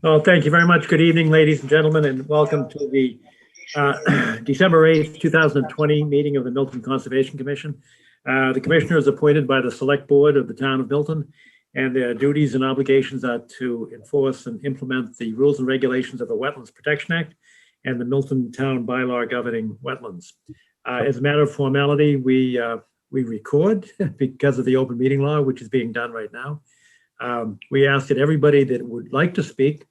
Well, thank you very much. Good evening, ladies and gentlemen, and welcome to the December 8th, 2020 meeting of the Milton Conservation Commission. The commissioner is appointed by the Select Board of the Town of Milton, and their duties and obligations are to enforce and implement the rules and regulations of the Wetlands Protection Act and the Milton Town Bylaw governing wetlands. As a matter of formality, we record because of the open meeting law, which is being done right now. We ask that everybody that would like to speak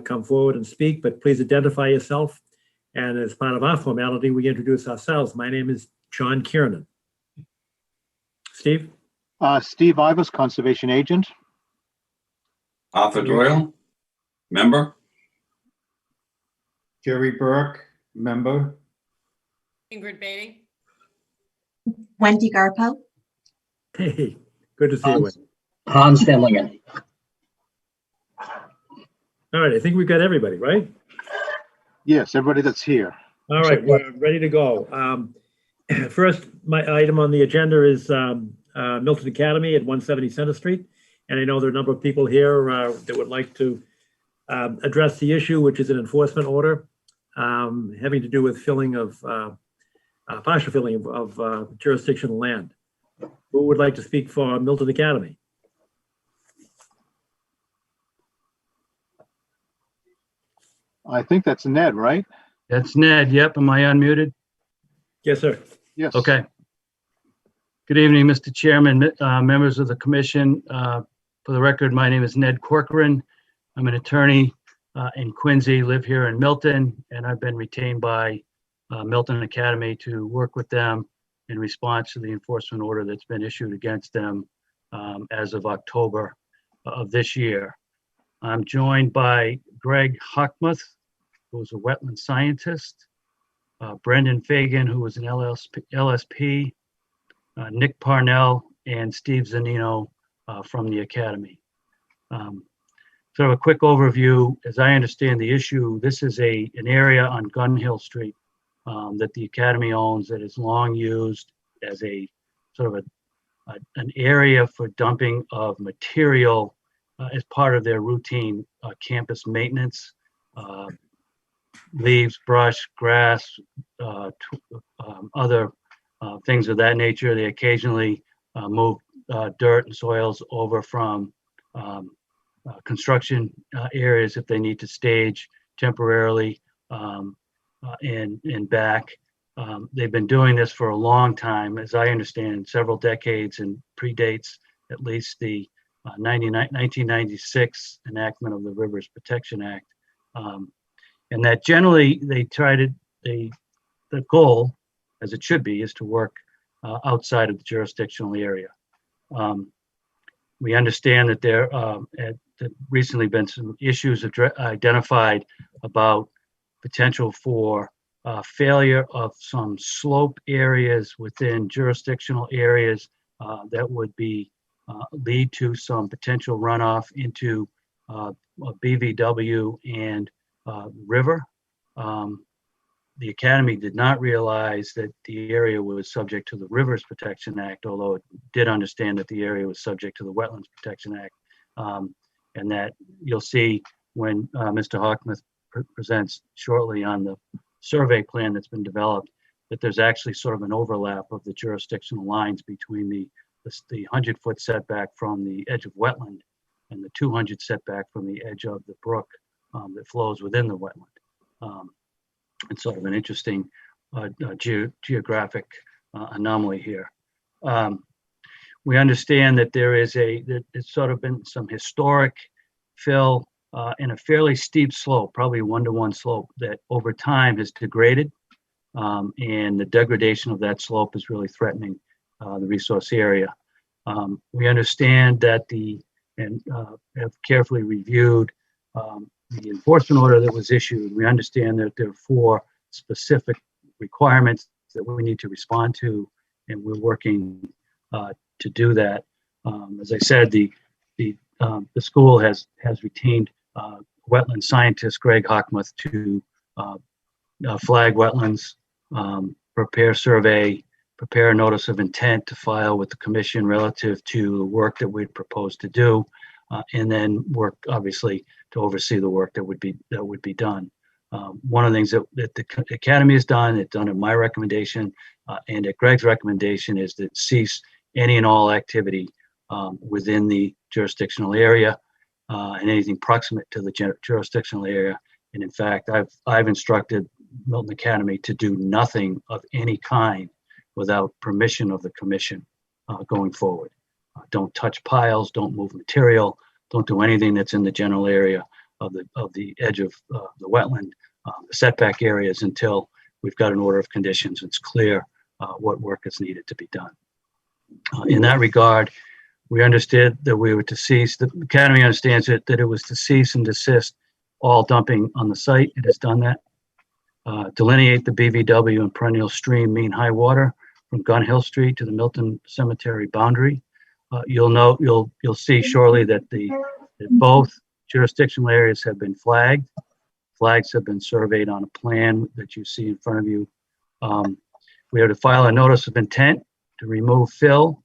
come forward and speak, but please identify yourself. And as part of our formality, we introduce ourselves. My name is John Kiernan. Steve? Steve Ivas, Conservation Agent. Arthur Doyle, member. Jerry Burke, member. Ingrid Beatty. Wendy Garpo. Hey, good to see you. Hans Finlingen. All right, I think we've got everybody, right? Yes, everybody that's here. All right, we're ready to go. First, my item on the agenda is Milton Academy at 170 Center Street. And I know there are a number of people here that would like to address the issue, which is an enforcement order having to do with filling of, partial filling of jurisdictional land. Who would like to speak for Milton Academy? I think that's Ned, right? That's Ned. Yep. Am I unmuted? Yes, sir. Yes. Okay. Good evening, Mr. Chairman, members of the commission. For the record, my name is Ned Corcoran. I'm an attorney in Quincy, live here in Milton, and I've been retained by Milton Academy to work with them in response to the enforcement order that's been issued against them as of October of this year. I'm joined by Greg Hockmuth, who's a wetland scientist, Brendan Fagan, who was an LSP, Nick Parnell, and Steve Zanino from the Academy. Sort of a quick overview, as I understand the issue, this is an area on Gun Hill Street that the Academy owns that is long used as a sort of an area for dumping of material as part of their routine campus maintenance. Leaves, brush, grass, other things of that nature. They occasionally move dirt and soils over from construction areas if they need to stage temporarily and back. They've been doing this for a long time, as I understand, several decades, and predates at least the 1996 enactment of the Rivers Protection Act. And that generally they try to, the goal, as it should be, is to work outside of the jurisdictional area. We understand that there have recently been some issues identified about potential for failure of some slope areas within jurisdictional areas that would be lead to some potential runoff into BVW and river. The Academy did not realize that the area was subject to the Rivers Protection Act, although it did understand that the area was subject to the Wetlands Protection Act. And that you'll see when Mr. Hockmuth presents shortly on the survey plan that's been developed, that there's actually sort of an overlap of the jurisdictional lines between the 100-foot setback from the edge of wetland and the 200 setback from the edge of the brook that flows within the wetland. It's sort of an interesting geographic anomaly here. We understand that there's sort of been some historic fill in a fairly steep slope, probably 1-to-1 slope, that over time has degraded, and the degradation of that slope is really threatening the resource area. We understand that and have carefully reviewed the enforcement order that was issued. We understand that there are 4 specific requirements that we need to respond to, and we're working to do that. As I said, the school has retained wetland scientist Greg Hockmuth to flag wetlands, prepare survey, prepare a notice of intent to file with the commission relative to the work that we'd proposed to do. and then work obviously to oversee the work that would be done. One of the things that the Academy has done, it's done at my recommendation and at Greg's recommendation, is that cease any and all activity within the jurisdictional area and anything proximate to the jurisdictional area. And in fact, I've instructed Milton Academy to do nothing of any kind without permission of the commission going forward. Don't touch piles, don't move material, don't do anything that's in the general area of the edge of the wetland, the setback areas, until we've got an order of conditions. It's clear what work is needed to be done. In that regard, we understood that we were to cease, the Academy understands that it was to cease and desist all dumping on the site. It has done that. Delineate the BVW and perennial stream mean high water from Gun Hill Street to the Milton Cemetery boundary. You'll see shortly that both jurisdictional areas have been flagged. Flags have been surveyed on a plan that you see in front of you. We have to file a notice of intent to remove fill,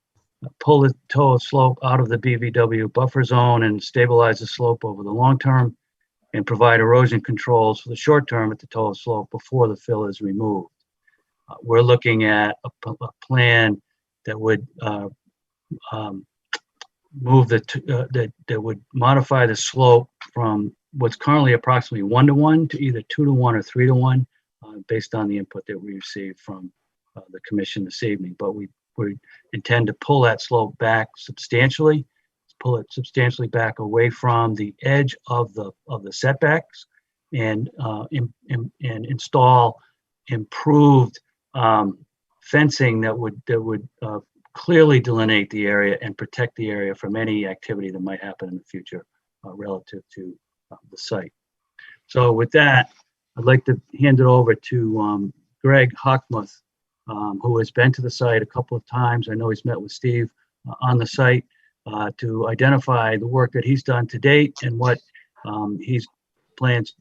pull the toe slope out of the BVW buffer zone and stabilize the slope over the long term, and provide erosion controls for the short term at the toe slope before the fill is removed. We're looking at a plan that would move that would modify the slope from what's currently approximately 1-to-1 to either 2-to-1 or 3-to-1, based on the input that we received from the commission this evening. But we intend to pull that slope back substantially, pull it substantially back away from the edge of the setbacks, and install improved fencing that would clearly delineate the area and protect the area from any activity that might happen in the future relative to the site. So with that, I'd like to hand it over to Greg Hockmuth, who has been to the site a couple of times. I know he's met with Steve on the site to identify the work that he's done to date and what he's plans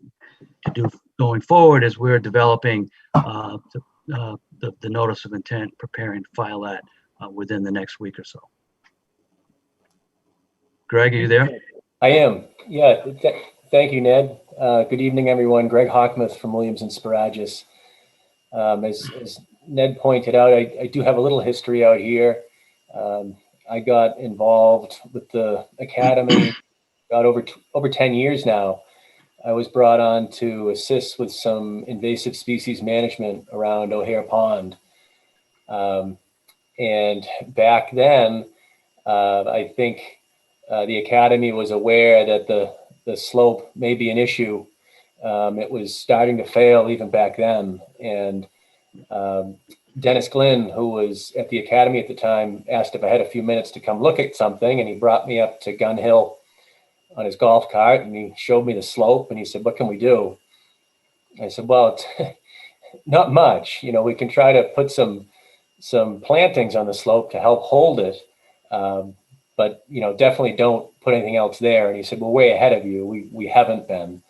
to do going forward as we're developing the notice of intent, preparing to file that within the next week or so. Greg, are you there? I am. Yeah. Thank you, Ned. Good evening, everyone. Greg Hockmuth from Williams and Sparagus. As Ned pointed out, I do have a little history out here. I got involved with the Academy about over 10 years now. I was brought on to assist with some invasive species management around O'Hare Pond. And back then, I think the Academy was aware that the slope may be an issue. It was starting to fail even back then. And Dennis Glynn, who was at the Academy at the time, asked if I had a few minutes to come look at something. And he brought me up to Gun Hill on his golf cart, and he showed me the slope, and he said, "What can we do?" I said, "Well, it's not much. You know, we can try to put some plantings on the slope to help hold it. But, you know, definitely don't put anything else there." And he said, "We're way ahead of you. We haven't been."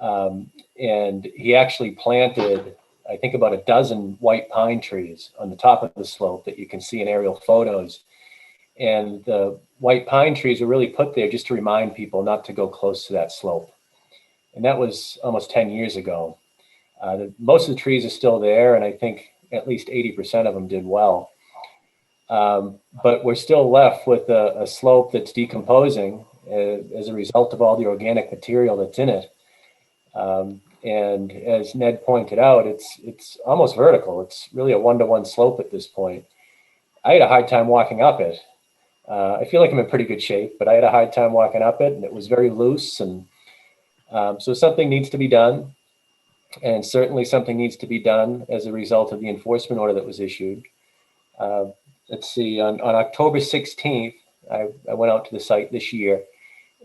And he actually planted, I think, about a dozen white pine trees on the top of the slope that you can see in aerial photos. And the white pine trees were really put there just to remind people not to go close to that slope. And that was almost 10 years ago. Most of the trees are still there, and I think at least 80% of them did well. But we're still left with a slope that's decomposing as a result of all the organic material that's in it. And as Ned pointed out, it's almost vertical. It's really a 1-to-1 slope at this point. I had a hard time walking up it. I feel like I'm in pretty good shape, but I had a hard time walking up it, and it was very loose. And so something needs to be done. And certainly something needs to be done as a result of the enforcement order that was issued. Let's see, on October 16th, I went out to the site this year,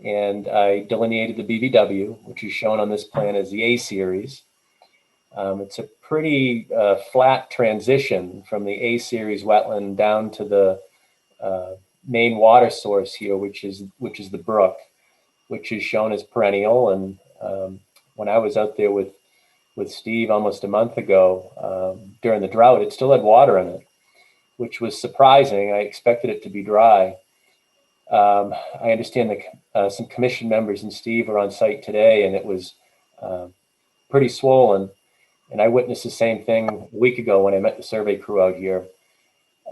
and I delineated the BVW, which is shown on this plan as the A series. It's a pretty flat transition from the A series wetland down to the main water source here, which is the brook, which is shown as perennial. And when I was out there with Steve almost a month ago, during the drought, it still had water in it, which was surprising. I expected it to be dry. I understand that some commission members and Steve are on site today, and it was pretty swollen. And I witnessed the same thing a week ago when I met the survey crew out here.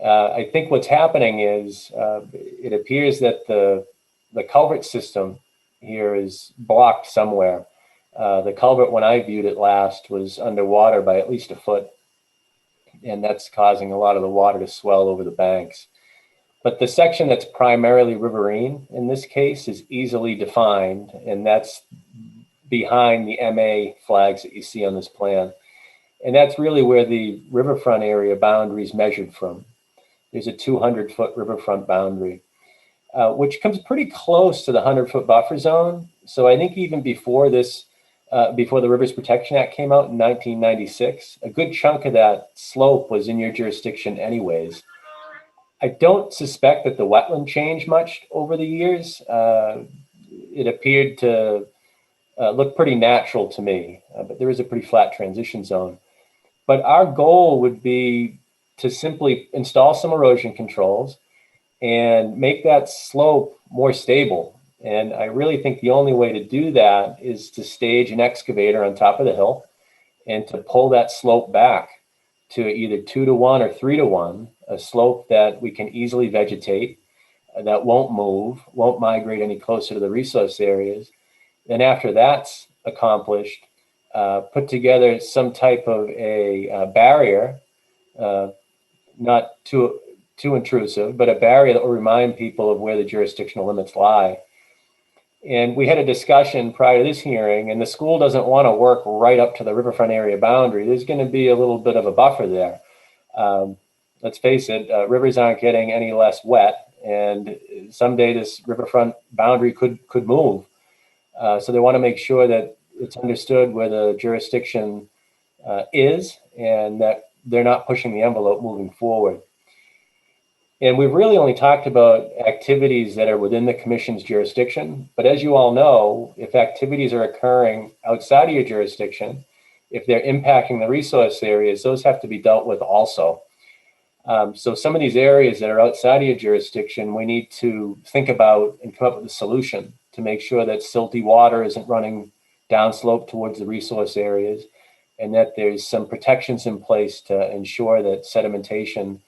I think what's happening is it appears that the culvert system here is blocked somewhere. The culvert, when I viewed it last, was underwater by at least a foot, and that's causing a lot of the water to swell over the banks. But the section that's primarily riverine in this case is easily defined, and that's behind the MA flags that you see on this plan. And that's really where the riverfront area boundary is measured from. There's a 200-foot riverfront boundary, which comes pretty close to the 100-foot buffer zone. So I think even before this, before the Rivers Protection Act came out in 1996, a good chunk of that slope was in your jurisdiction anyways. I don't suspect that the wetland changed much over the years. It appeared to look pretty natural to me, but there is a pretty flat transition zone. But our goal would be to simply install some erosion controls and make that slope more stable. And I really think the only way to do that is to stage an excavator on top of the hill and to pull that slope back to either 2-to-1 or 3-to-1, a slope that we can easily vegetate, that won't move, won't migrate any closer to the resource areas. Then after that's accomplished, put together some type of a barrier, not too intrusive, but a barrier that will remind people of where the jurisdictional limits lie. And we had a discussion prior to this hearing, and the school doesn't want to work right up to the riverfront area boundary. There's going to be a little bit of a buffer there. Let's face it, rivers aren't getting any less wet, and someday this riverfront boundary could move. So they want to make sure that it's understood where the jurisdiction is, and that they're not pushing the envelope moving forward. And we've really only talked about activities that are within the commission's jurisdiction. But as you all know, if activities are occurring outside of your jurisdiction, if they're impacting the resource areas, those have to be dealt with also. So some of these areas that are outside of your jurisdiction, we need to think about and come up with a solution to make sure that silty water isn't running downslope towards the resource areas, and that there's some protections in place to ensure that sedimentation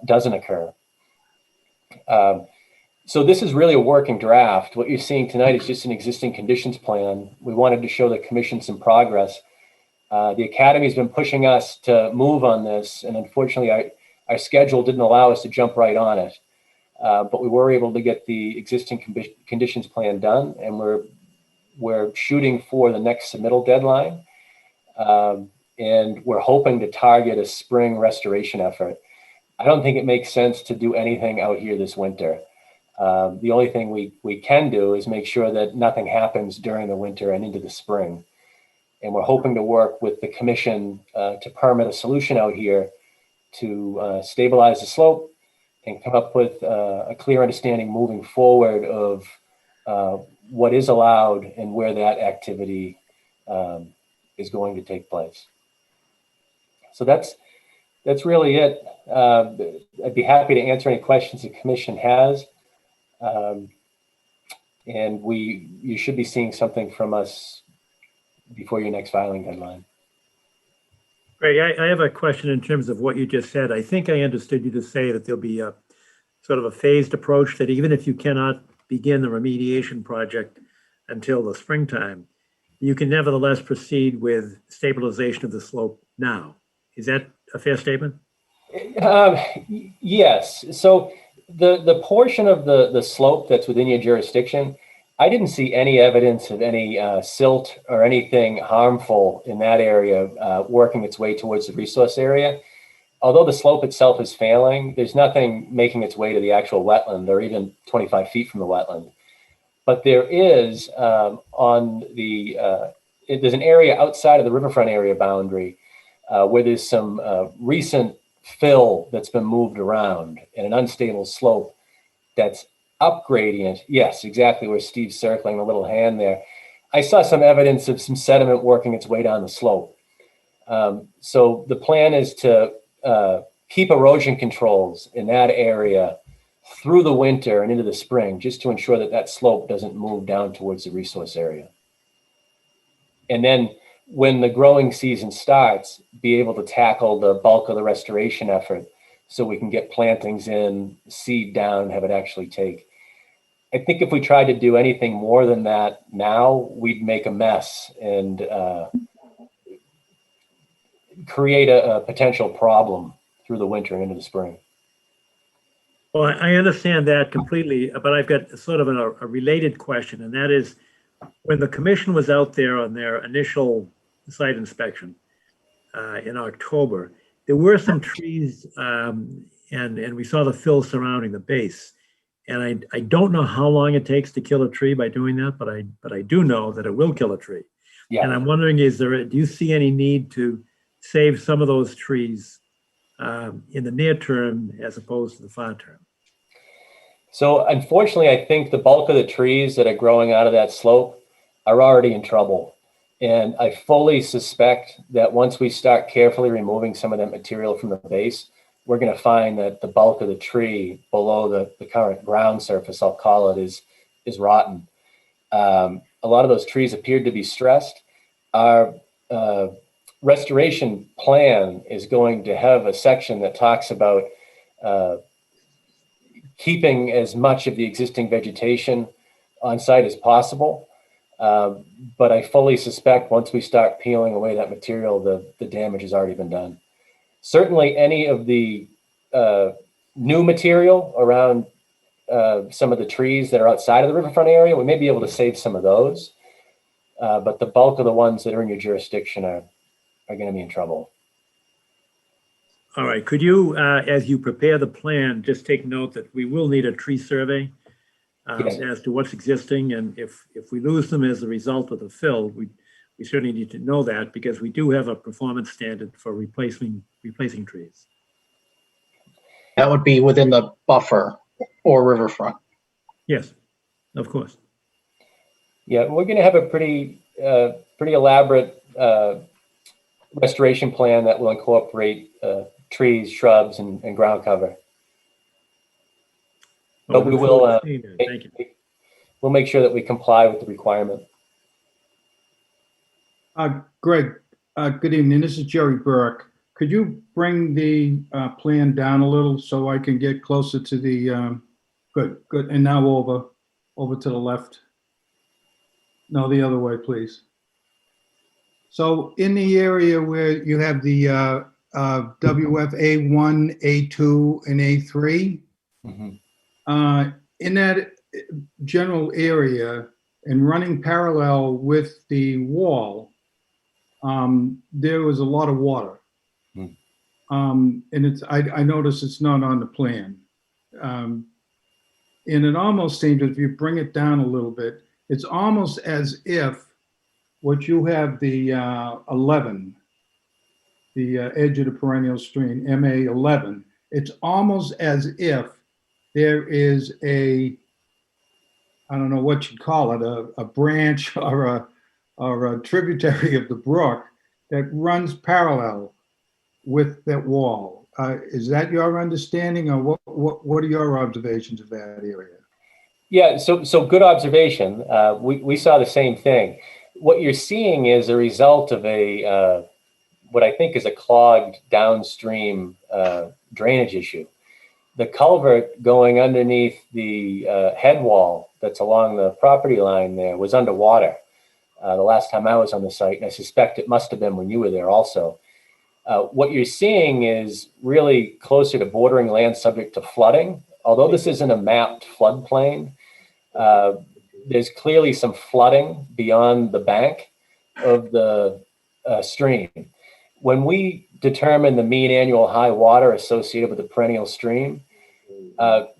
doesn't occur. So this is really a working draft. What you're seeing tonight is just an existing conditions plan. We wanted to show the commission some progress. The Academy has been pushing us to move on this, and unfortunately our schedule didn't allow us to jump right on it. But we were able to get the existing conditions plan done, and we're shooting for the next submittal deadline. And we're hoping to target a spring restoration effort. I don't think it makes sense to do anything out here this winter. The only thing we can do is make sure that nothing happens during the winter and into the spring. And we're hoping to work with the commission to permit a solution out here to stabilize the slope and come up with a clear understanding moving forward of what is allowed and where that activity is going to take place. So that's really it. I'd be happy to answer any questions the commission has. And you should be seeing something from us before your next filing deadline. Great. I have a question in terms of what you just said. I think I understood you to say that there'll be a sort of a phased approach, that even if you cannot begin the remediation project until the springtime, you can nevertheless proceed with stabilization of the slope now. Is that a fair statement? Yes. So the portion of the slope that's within your jurisdiction, I didn't see any evidence of any silt or anything harmful in that area working its way towards the resource area. Although the slope itself is failing, there's nothing making its way to the actual wetland or even 25 feet from the wetland. But there is there's an area outside of the riverfront area boundary where there's some recent fill that's been moved around and an unstable slope that's up gradient. Yes, exactly where Steve's circling the little hand there. I saw some evidence of some sediment working its way down the slope. So the plan is to keep erosion controls in that area through the winter and into the spring, just to ensure that that slope doesn't move down towards the resource area. And then when the growing season starts, be able to tackle the bulk of the restoration effort so we can get plantings in, seed down, have it actually take. I think if we tried to do anything more than that now, we'd make a mess and create a potential problem through the winter and into the spring. Well, I understand that completely, but I've got sort of a related question, and that is, when the commission was out there on their initial site inspection in October, there were some trees, and we saw the fill surrounding the base. And I don't know how long it takes to kill a tree by doing that, but I do know that it will kill a tree. Yeah. And I'm wondering, do you see any need to save some of those trees in the near term as opposed to the far term? So unfortunately, I think the bulk of the trees that are growing out of that slope are already in trouble. And I fully suspect that once we start carefully removing some of that material from the base, we're going to find that the bulk of the tree below the current ground surface, I'll call it, is rotten. A lot of those trees appeared to be stressed. Our restoration plan is going to have a section that talks about keeping as much of the existing vegetation on site as possible. But I fully suspect once we start peeling away that material, the damage has already been done. Certainly any of the new material around some of the trees that are outside of the riverfront area, we may be able to save some of those. But the bulk of the ones that are in your jurisdiction are going to be in trouble. All right, could you, as you prepare the plan, just take note that we will need a tree survey Yes. as to what's existing, and if we lose them as a result of the fill, we certainly need to know that, because we do have a performance standard for replacing trees. That would be within the buffer or riverfront. Yes, of course. Yeah, we're going to have a pretty elaborate restoration plan that will incorporate trees, shrubs, and ground cover. But we will. Thank you. We'll make sure that we comply with the requirement. Greg, good evening. This is Jerry Burke. Could you bring the plan down a little so I can get closer to the, good. And now over to the left. No, the other way, please. So in the area where you have the WFA1, A2, and A3, in that general area and running parallel with the wall, there was a lot of water. And I noticed it's not on the plan. And it almost seems, if you bring it down a little bit, it's almost as if what you have the 11, the edge of the perennial stream, MA11, it's almost as if there is I don't know what you'd call it, a branch or a tributary of the brook that runs parallel with that wall. Is that your understanding, or what are your observations of that area? Yeah, so good observation. We saw the same thing. What you're seeing is a result of what I think is a clogged downstream drainage issue. The culvert going underneath the head wall that's along the property line there was underwater the last time I was on the site, and I suspect it must have been when you were there also. What you're seeing is really closer to bordering land subject to flooding. Although this isn't a mapped floodplain, there's clearly some flooding beyond the bank of the stream. When we determine the mean annual high water associated with the perennial stream,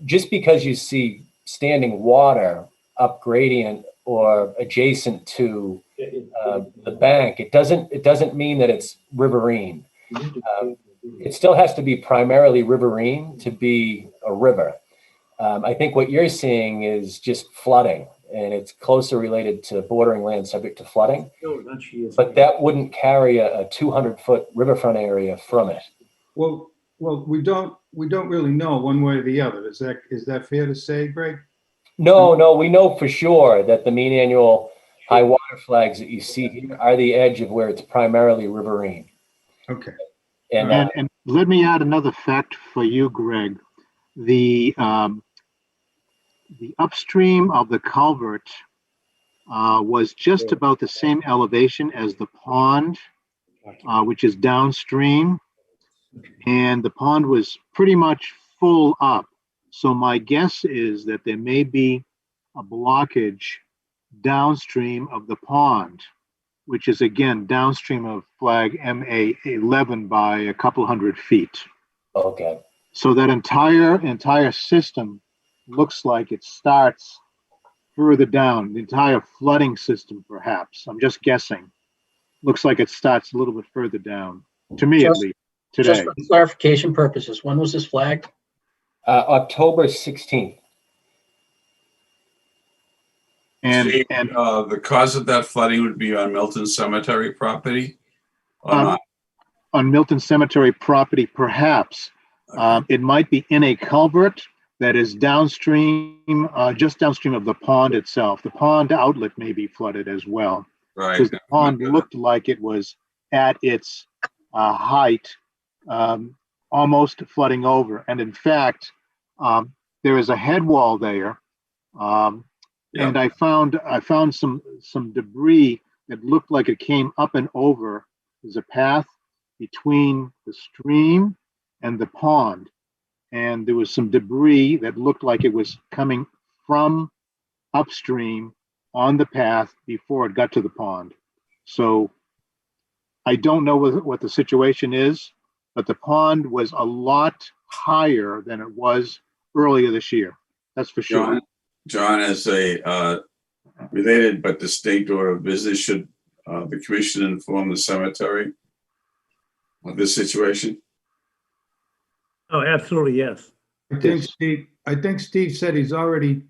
just because you see standing water up gradient or adjacent to the bank, it doesn't mean that it's riverine. It still has to be primarily riverine to be a river. I think what you're seeing is just flooding, and it's closer related to bordering land subject to flooding. But that wouldn't carry a 200-foot riverfront area from it. Well, Well, we don't really know one way or the other. Is that fair to say, Greg? No, we know for sure that the mean annual high water flags that you see here are the edge of where it's primarily riverine. Okay. And And let me add another fact for you, Greg. The upstream of the culvert was just about the same elevation as the pond, which is downstream. And the pond was pretty much full up. So my guess is that there may be a blockage downstream of the pond, which is again downstream of flag MA11 by a couple hundred feet. okay. So that entire system looks like it starts further down, the entire flooding system, perhaps. I'm just guessing. Looks like it starts a little bit further down, to me at least, Just today. for clarification purposes, when was this flagged? October 16th. Steve, And the cause of that flooding would be on Milton Cemetery property? Or Um, not? on Milton Cemetery property, perhaps. It might be in a culvert that is downstream, just downstream of the pond itself. The pond outlet may be flooded as well, Right. because the pond looked like it was at its height, almost flooding over. And in fact, there is a head wall there, and I found some debris that looked like it came up and over. There's a path between the stream and the pond, and there was some debris that looked like it was coming from upstream on the path before it got to the pond. So I don't know what the situation is, but the pond was a lot higher than it was earlier this year. That's for sure. John, as a related but distinct order of business, should the commission inform the cemetery of this situation? Oh, absolutely, yes. I think Steve said he's already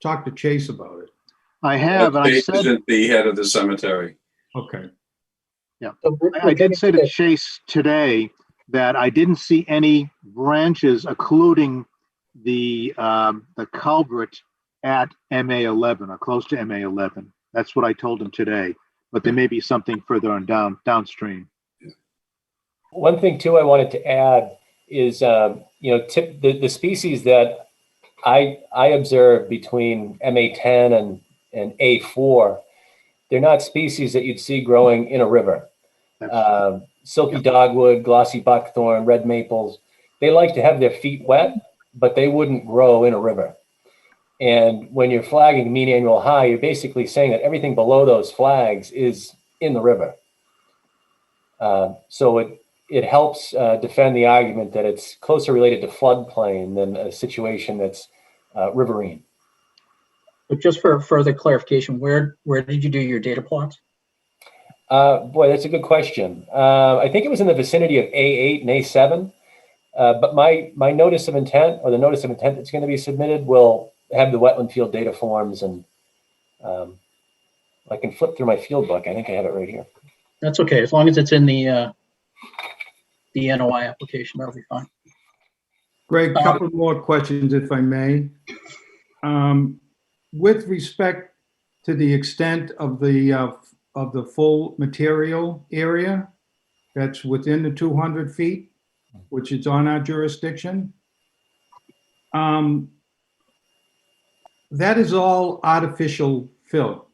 talked to Chase about it. I have, and I Chase said, isn't the head of the cemetery. Okay. I did say to Chase today that I didn't see any branches occluding the culvert at MA11 or close to MA11. That's what I told him today, but there may be something further on downstream. One thing too I wanted to add is, the species that I observed between MA10 and A4, they're not species that you'd see growing in a river. Silky dogwood, glossy buckthorn, red maples, they like to have their feet wet, but they wouldn't grow in a river. And when you're flagging mean annual high, you're basically saying that everything below those flags is in the river. So it helps defend the argument that it's closer related to floodplain than a situation that's riverine. But just for further clarification, where did you do your data plots? Boy, that's a good question. I think it was in the vicinity of A8 and A7. But my notice of intent, or the notice of intent that's going to be submitted, will have the wetland field data forms, and I can flip through my field book. I think I have it right here. That's okay, as long as it's in the NOI application, that'll be fine. Greg, a couple more questions, if I may. With respect to the extent of the full material area that's within the 200 feet, which is on our jurisdiction, that is all artificial fill,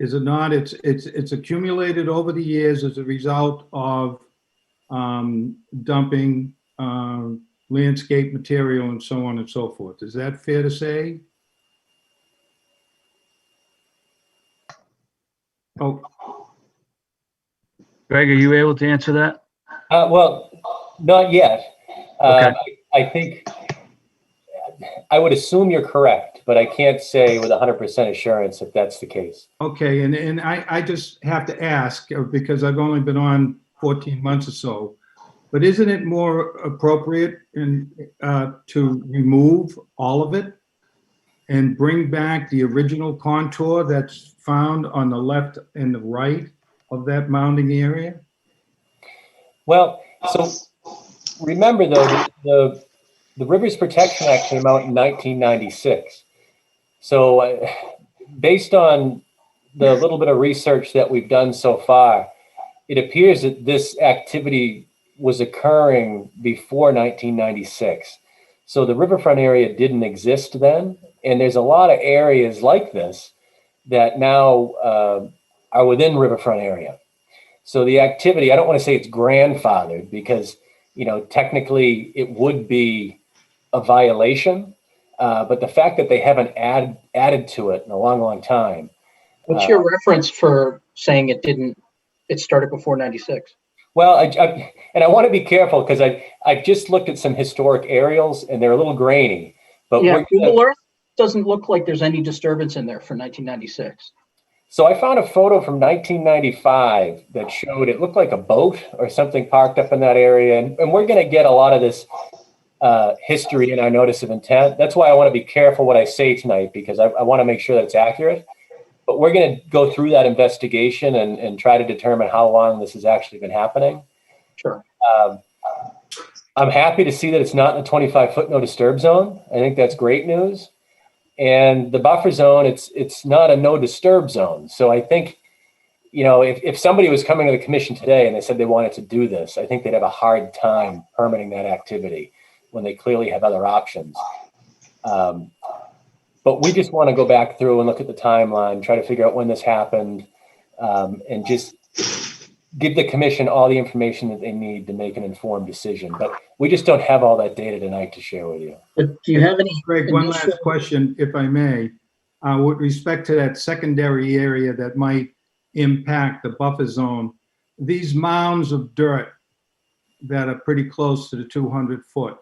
is it not? It's accumulated over the years as a result of dumping landscape material and so on and so forth. Is that fair to say? Oh, Greg, are you able to answer that? Well, not yet. Okay. I think I would assume you're correct, but I can't say with 100% assurance if that's the case. okay, and I just have to ask, because I've only been on 14 months or so, but isn't it more appropriate to remove all of it and bring back the original contour that's found on the left and the right of that mounding area? Well, so remember though, the Rivers Protection Act came out in 1996. So based on the little bit of research that we've done so far, it appears that this activity was occurring before 1996. So the riverfront area didn't exist then. And there's a lot of areas like this that now are within riverfront area. So the activity, I don't want to say it's grandfathered because, you know, technically it would be a violation. But the fact that they haven't added to it in a long, long time. What's your reference for saying it started before 96? Well, I want to be careful because I've just looked at some historic aerials and they're a little grainy. But Yeah, Google Earth doesn't look like there's any disturbance in there for 1996. So I found a photo from 1995 that showed it looked like a boat or something parked up in that area. And we're going to get a lot of this history in our notice of intent. That's why I want to be careful what I say tonight, because I want to make sure that it's accurate. But we're going to go through that investigation and try to determine how long this has actually been happening. Sure. I'm happy to see that it's not in the 25-foot no disturb zone. I think that's great news. And the buffer zone, it's not a no disturb zone. So I think, you know, if somebody was coming to the commission today and they said they wanted to do this, I think they'd have a hard time permitting that activity when they clearly have other options. But we just want to go back through and look at the timeline, try to figure out when this happened, and just give the commission all the information that they need to make an informed decision. But we just don't have all that data tonight to share with you. But do you have any? Greg, one last question, if I may. With respect to that secondary area that might impact the buffer zone, these mounds of dirt that are pretty close to the 200 foot,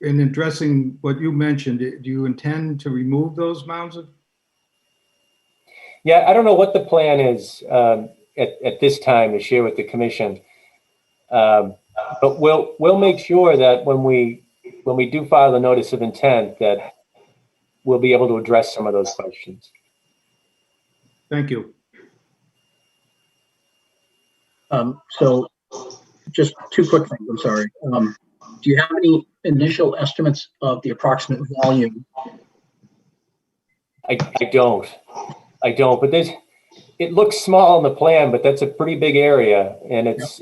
in addressing what you mentioned, do you intend to remove those mounds of? Yeah, I don't know what the plan is at this time to share with the commission, but we'll make sure that when we do file the notice of intent, that we'll be able to address some of those questions. Thank you. So just two quick things, I'm sorry. Do you have any initial estimates of the approximate volume? I don't, but it looks small in the plan, but that's a pretty big area. And it's,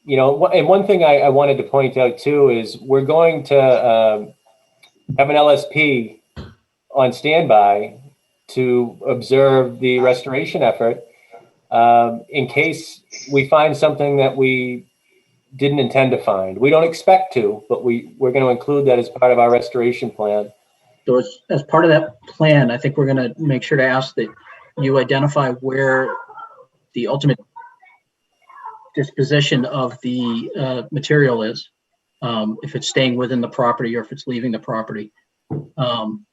you know, and one thing I wanted to point out too, is we're going to have an LSP on standby to observe the restoration effort in case we find something that we didn't intend to find. We don't expect to, but we're going to include that as part of our restoration plan. So as part of that plan, I think we're going to make sure to ask that you identify where the ultimate disposition of the material is, if it's staying within the property or if it's leaving the property.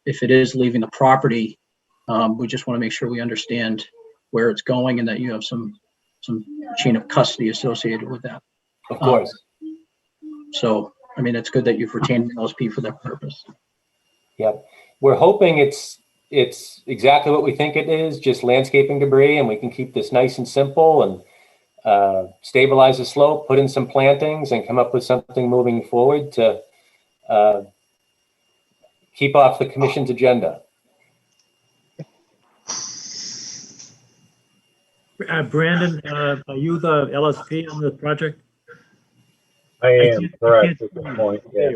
If it is leaving the property, we just want to make sure we understand where it's going and that you have some chain of custody associated with that. Of course. So, I mean, it's good that you've retained an LSP for that purpose. Yep. We're hoping it's exactly what we think it is, just landscaping debris, and we can keep this nice and simple and stabilize the slope, put in some plantings, and come up with something moving forward to keep off the commission's agenda. Brandon, are you the LSP on the project? I am correct at this point. Yeah.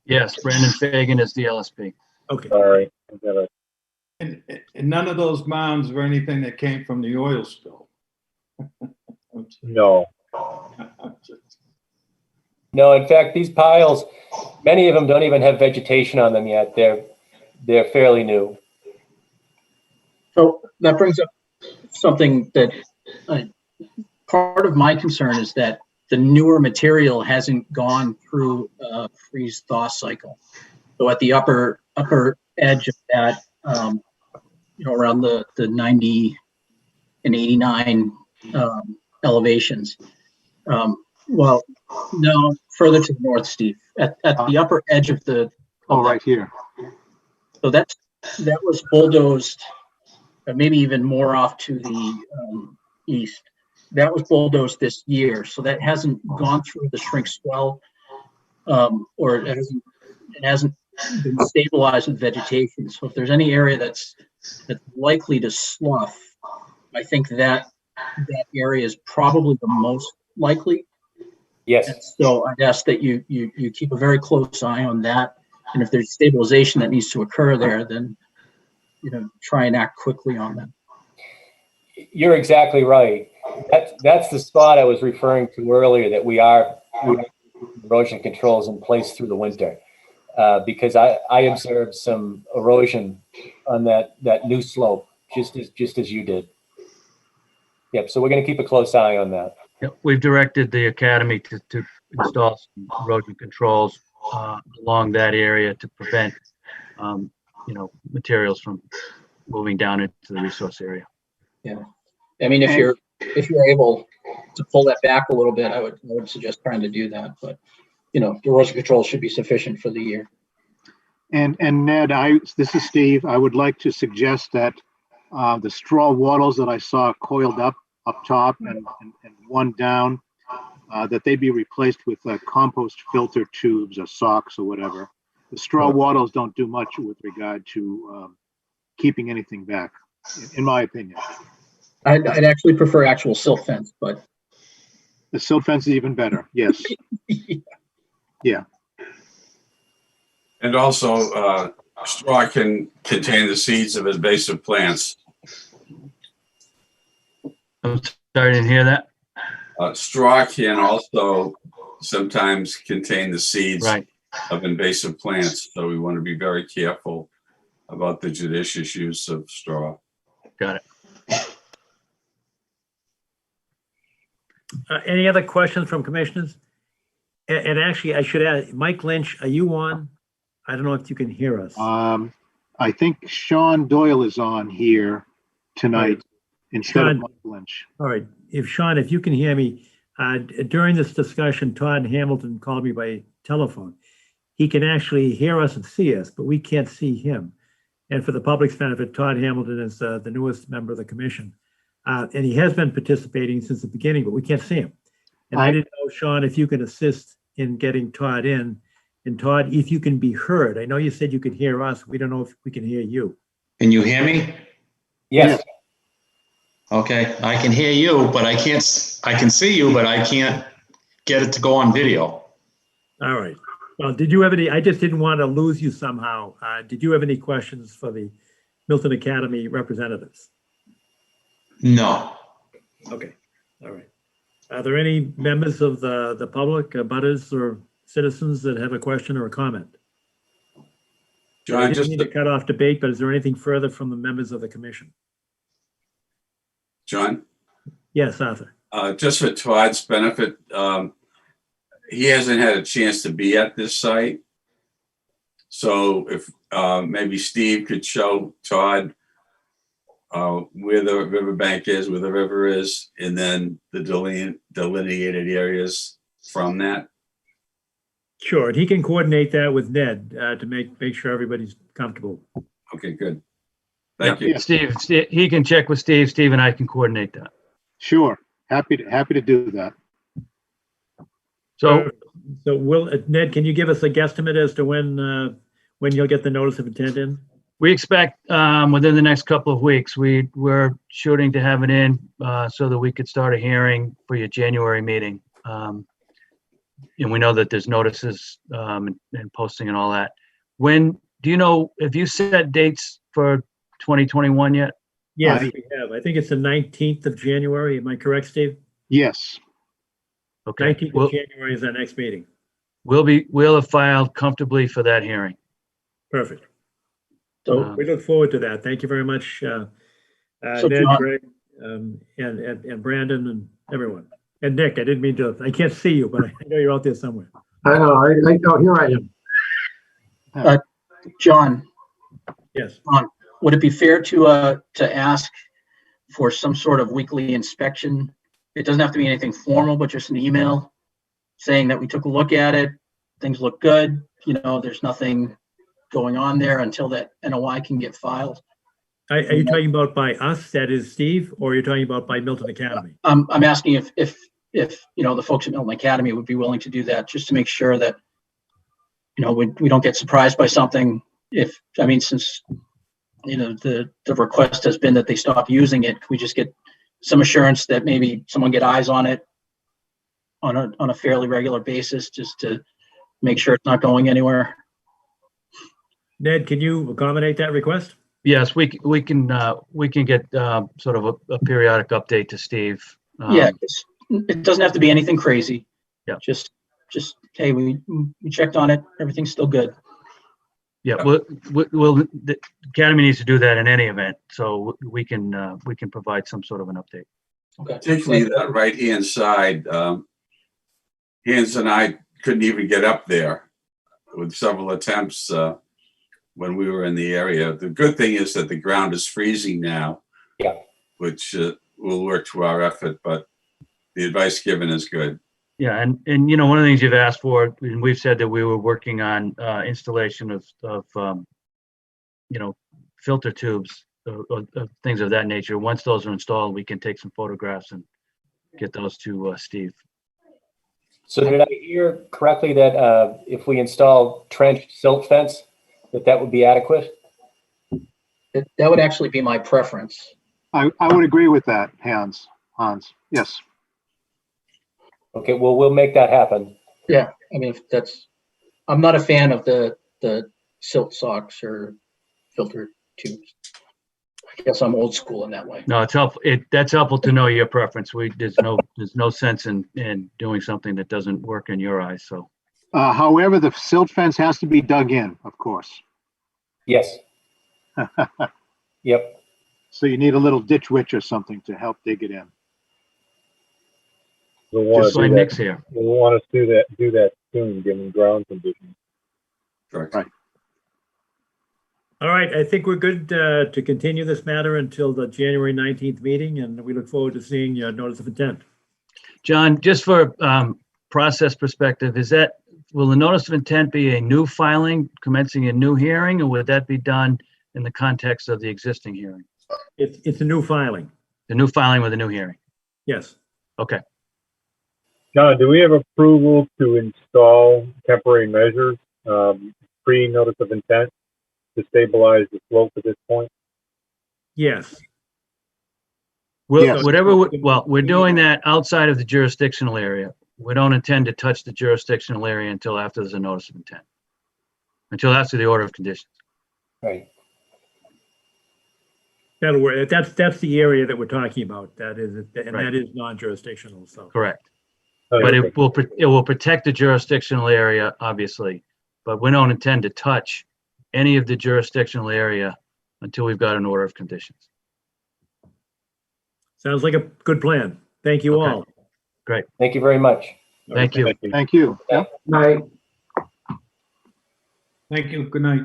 Yes, Brandon Fagan is the LSP. Okay. Sorry. And none of those mounds were anything that came from the oil spill. No. No, in fact, these piles, many of them don't even have vegetation on them yet. They're fairly new. So that brings up something that part of my concern is that the newer material hasn't gone through a freeze thaw cycle. So at the upper edge of that, you know, around the 90 and 89 elevations. Well, no, further to the north, Steve, at the upper edge of the. Oh, right here. So that was bulldozed. maybe even more off to the east. That was bulldozed this year, so that hasn't gone through the shrink swell, or it hasn't been stabilized with vegetation. So if there's any area that's likely to slough, I think that area is probably the most likely. Yes. And so I'd ask that you keep a very close eye on that. And if there's stabilization that needs to occur there, then, try and act quickly on that. You're exactly right. That's the spot I was referring to earlier, that we have erosion controls in place through the winter. Because I observed some erosion on that new slope, just as you did. Yep. So we're going to keep a close eye on that. Yep, we've directed the academy to install some erosion controls along that area to prevent, materials from moving down into the resource area. Yeah. I mean, if you're able to pull that back a little bit, I would suggest trying to do that. But, the erosion control should be sufficient for the year. And Ned, this is Steve. I would like to suggest that the straw wattles that I saw coiled up top and one down, that they be replaced with compost filter tubes or socks or whatever. The straw wattles don't do much with regard to keeping anything back, in my opinion. I'd actually prefer actual silt fence, but the silt fence is even better. Yes. Yeah. And also, straw can contain the seeds of invasive plants. I'm sorry, I didn't hear that. Straw can also sometimes contain the seeds of invasive plants. So we want to be very careful about the judicious use of straw. Got it. Any other questions from commissioners? And actually, I should add, Mike Lynch, are you on? I don't know if you can hear us. I think Sean Doyle is on here tonight instead of Mike Lynch. All right. Sean, if you can hear me, during this discussion, Todd Hamilton called me by telephone. He can actually hear us and see us, but we can't see him. And for the public's benefit, Todd Hamilton is the newest member of the commission. And he has been participating since the beginning, but we can't see him. And I didn't know, Sean, if you can assist in getting Todd in. And Todd, if you can be heard. I know you said you could hear us. We don't know if we can hear you. Can you hear me? Yes. Okay, I can hear you, but I can see you, but I can't get it to go on video. All right. Well, did you have any, I just didn't want to lose you somehow. Did you have any questions for the Milton Academy representatives? No. Okay. All right. Are there any members of the public, butters or citizens that have a question or a comment? John, I didn't mean to cut off debate, but is there anything further from the members of the commission? John? Yes, Arthur. Just for Todd's benefit, he hasn't had a chance to be at this site. So if maybe Steve could show Todd where the riverbank is, where the river is, and then the delineated areas from that. Sure, and he can coordinate that with Ned to make sure everybody's comfortable. Okay, good. Thank you. Steve, he can check with Steve. Steve and I can coordinate that. Sure, happy to do that. So Ned, can you give us a guesstimate as to when you'll get the notice of intent in? we expect within the next couple of weeks. We're shooting to have it in so that we could start a hearing for your January meeting. And we know that there's notices and posting and all that. When do you know, have you set dates for 2021 yet? Yes, we have. I think it's the 19th of January. Am I correct, Steve? Yes. Okay. 19th of January is our next meeting. We'll have filed comfortably for that hearing. Perfect. So we look forward to that. Thank you very much, Ned, John, Greg, and Brandon and everyone. And Nick, I didn't mean to, I can't see you, but I know you're out there somewhere. I know, I know, here I am. John, Yes. would it be fair to ask for some sort of weekly inspection? It doesn't have to be anything formal, but just an email saying that we took a look at it, things look good, there's nothing going on there until that NOI can get filed. Are you talking about by us, that is Steve, or are you talking about by Milton Academy? I'm asking if the folks at Milton Academy would be willing to do that, just to make sure that, we don't get surprised by something. Since, the request has been that they stop using it, can we just get some assurance that maybe someone get eyes on it on a fairly regular basis, just to make sure it's not going anywhere? Ned, can you accommodate that request? Yes, we can get sort of a periodic update to Steve. Yeah, it doesn't have to be anything crazy. Yeah. Just hey, we checked on it. Everything's still good. Yeah, the Academy needs to do that in any event, so we can provide some sort of an update. Okay. Particularly that right-hand side. Hans and I couldn't even get up there with several attempts when we were in the area. The good thing is that the ground is freezing now, Yeah. which will work to our effort, but the advice given is good. Yeah, and one of the things you've asked for, and we've said that we were working on installation of filter tubes, things of that nature. Once those are installed, we can take some photographs and get those to Steve. So did I hear correctly that if we install trenched silt fence, that would be adequate? That would actually be my preference. I would agree with that, Hans. Yes. Okay, well, we'll make that happen. Yeah, I'm not a fan of the silt socks or filter tubes. I guess I'm old school in that way. No, it's helpful. That's helpful to know your preference. There's no sense in doing something that doesn't work in your eyes. So, However, the silt fence has to be dug in, of course. Yes. Yep. So you need a little ditch witch or something to help dig it in. just like Nick's here. We want to do that soon, given ground conditions. Correct. Right. All right, I think we're good to continue this matter until the January 19th meeting, and we look forward to seeing your notice of intent. John, just for process perspective, will the notice of intent be a new filing commencing a new hearing, or would that be done in the context of the existing hearing? It's a new filing. The new filing with a new hearing? Yes. Okay. John, do we have approval to install temporary measures pre-notice of intent to stabilize the slope at this point? Yes. Yes. We're doing that outside of the jurisdictional area. We don't intend to touch the jurisdictional area until after there's a notice of intent, until after the order of conditions. Right. That'll work. That's the area that we're talking about. That is, and Right. that is non-jurisdictional. So Correct. Oh, But okay. it will protect the jurisdictional area, obviously, but we don't intend to touch any of the jurisdictional area until we've got an order of conditions. sounds like a good plan. Thank you Okay. all. Great. Thank you very much. Thank you. Thank you. Yep. Thank you. Good night.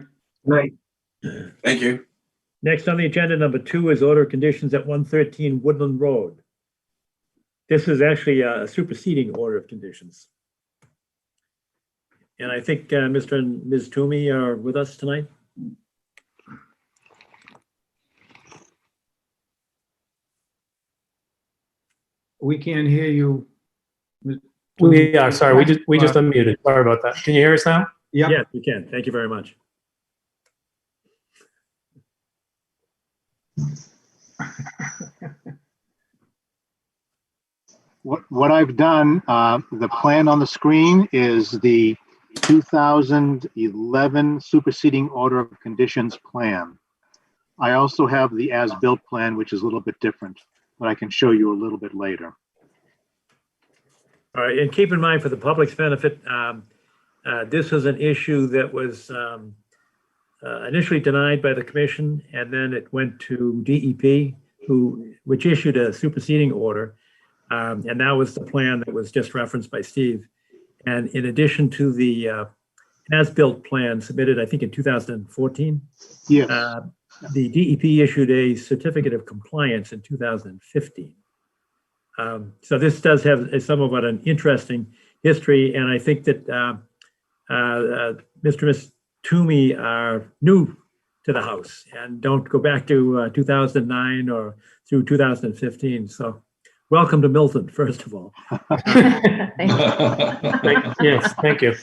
Thank you. Next on the agenda, number 2 is order of conditions at 113 Woodland Road. This is actually a superseding order of conditions. And I think Mr. and Ms. Toomey are with us tonight. We can't hear you. We are, sorry, we just unmuted. Sorry about that. Can you hear us now? Yeah. Yes, we can. Thank you very much. What I've done, the plan on the screen is the 2011 superseding order of conditions plan. I also have the as-built plan, which is a little bit different, but I can show you a little bit later. All right, and keep in mind for the public's benefit, this is an issue that was initially denied by the commission, and then it went to DEP, which issued a superseding order. And that was the plan that was just referenced by Steve. And in addition to the as-built plan submitted, I think in 2014, Yes. the DEP issued a certificate of compliance in 2015. So this does have somewhat an interesting history, and I think that Mr. and Ms. Toomey are new to the house and don't go back to 2009 or through 2015. So welcome to Milton, first of all. Yes, thank you.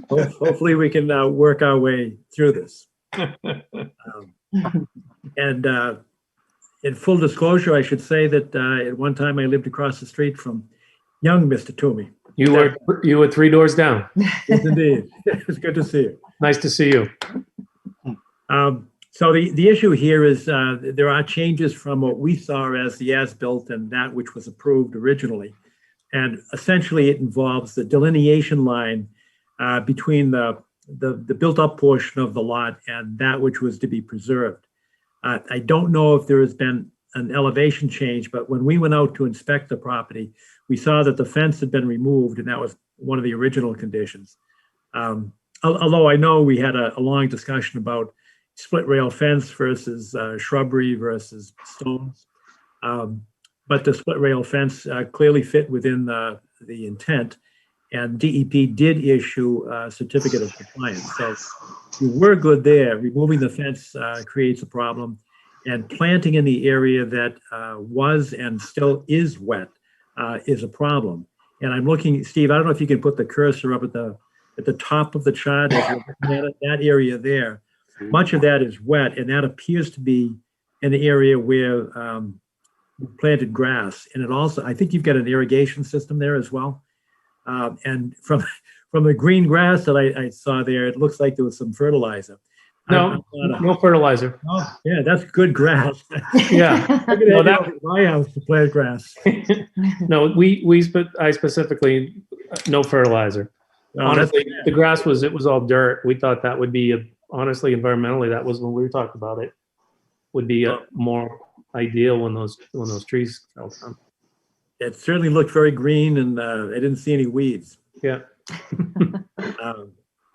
Hopefully we can work our way through this. And in full disclosure, I should say that at one time I lived across the street from young Mr. Toomey. You were 3 doors down. Yes, indeed. It's good to see you. Nice to see you. So the issue here is there are changes from what we saw as the as-built and that which was approved originally. And essentially it involves the delineation line between the built-up portion of the lot and that which was to be preserved. I don't know if there has been an elevation change, but when we went out to inspect the property, we saw that the fence had been removed, and that was one of the original conditions. Although I know we had a long discussion about split rail fence versus shrubbery versus stones. But the split rail fence clearly fit within the intent, and DEP did issue a certificate of compliance. So we were good there. Removing the fence creates a problem, and planting in the area that was and still is wet is a problem. And I'm looking, Steve, I don't know if you can put the cursor up at the top of the chart as you're looking at it, that area there. Much of that is wet, and that appears to be an area where we planted grass. And it also, I think you've got an irrigation system there as well. And from the green grass that I saw there, it looks like there was some fertilizer. No, no fertilizer. Oh, yeah, that's good grass. Yeah. No, that was my house to plant grass. No, I specifically, no fertilizer. Oh, Honestly, the grass was all dirt. We thought that would be, honestly, environmentally, that was when we talked about it, would be more ideal when those trees fell down. It certainly looked very green, and I didn't see any weeds. Yeah.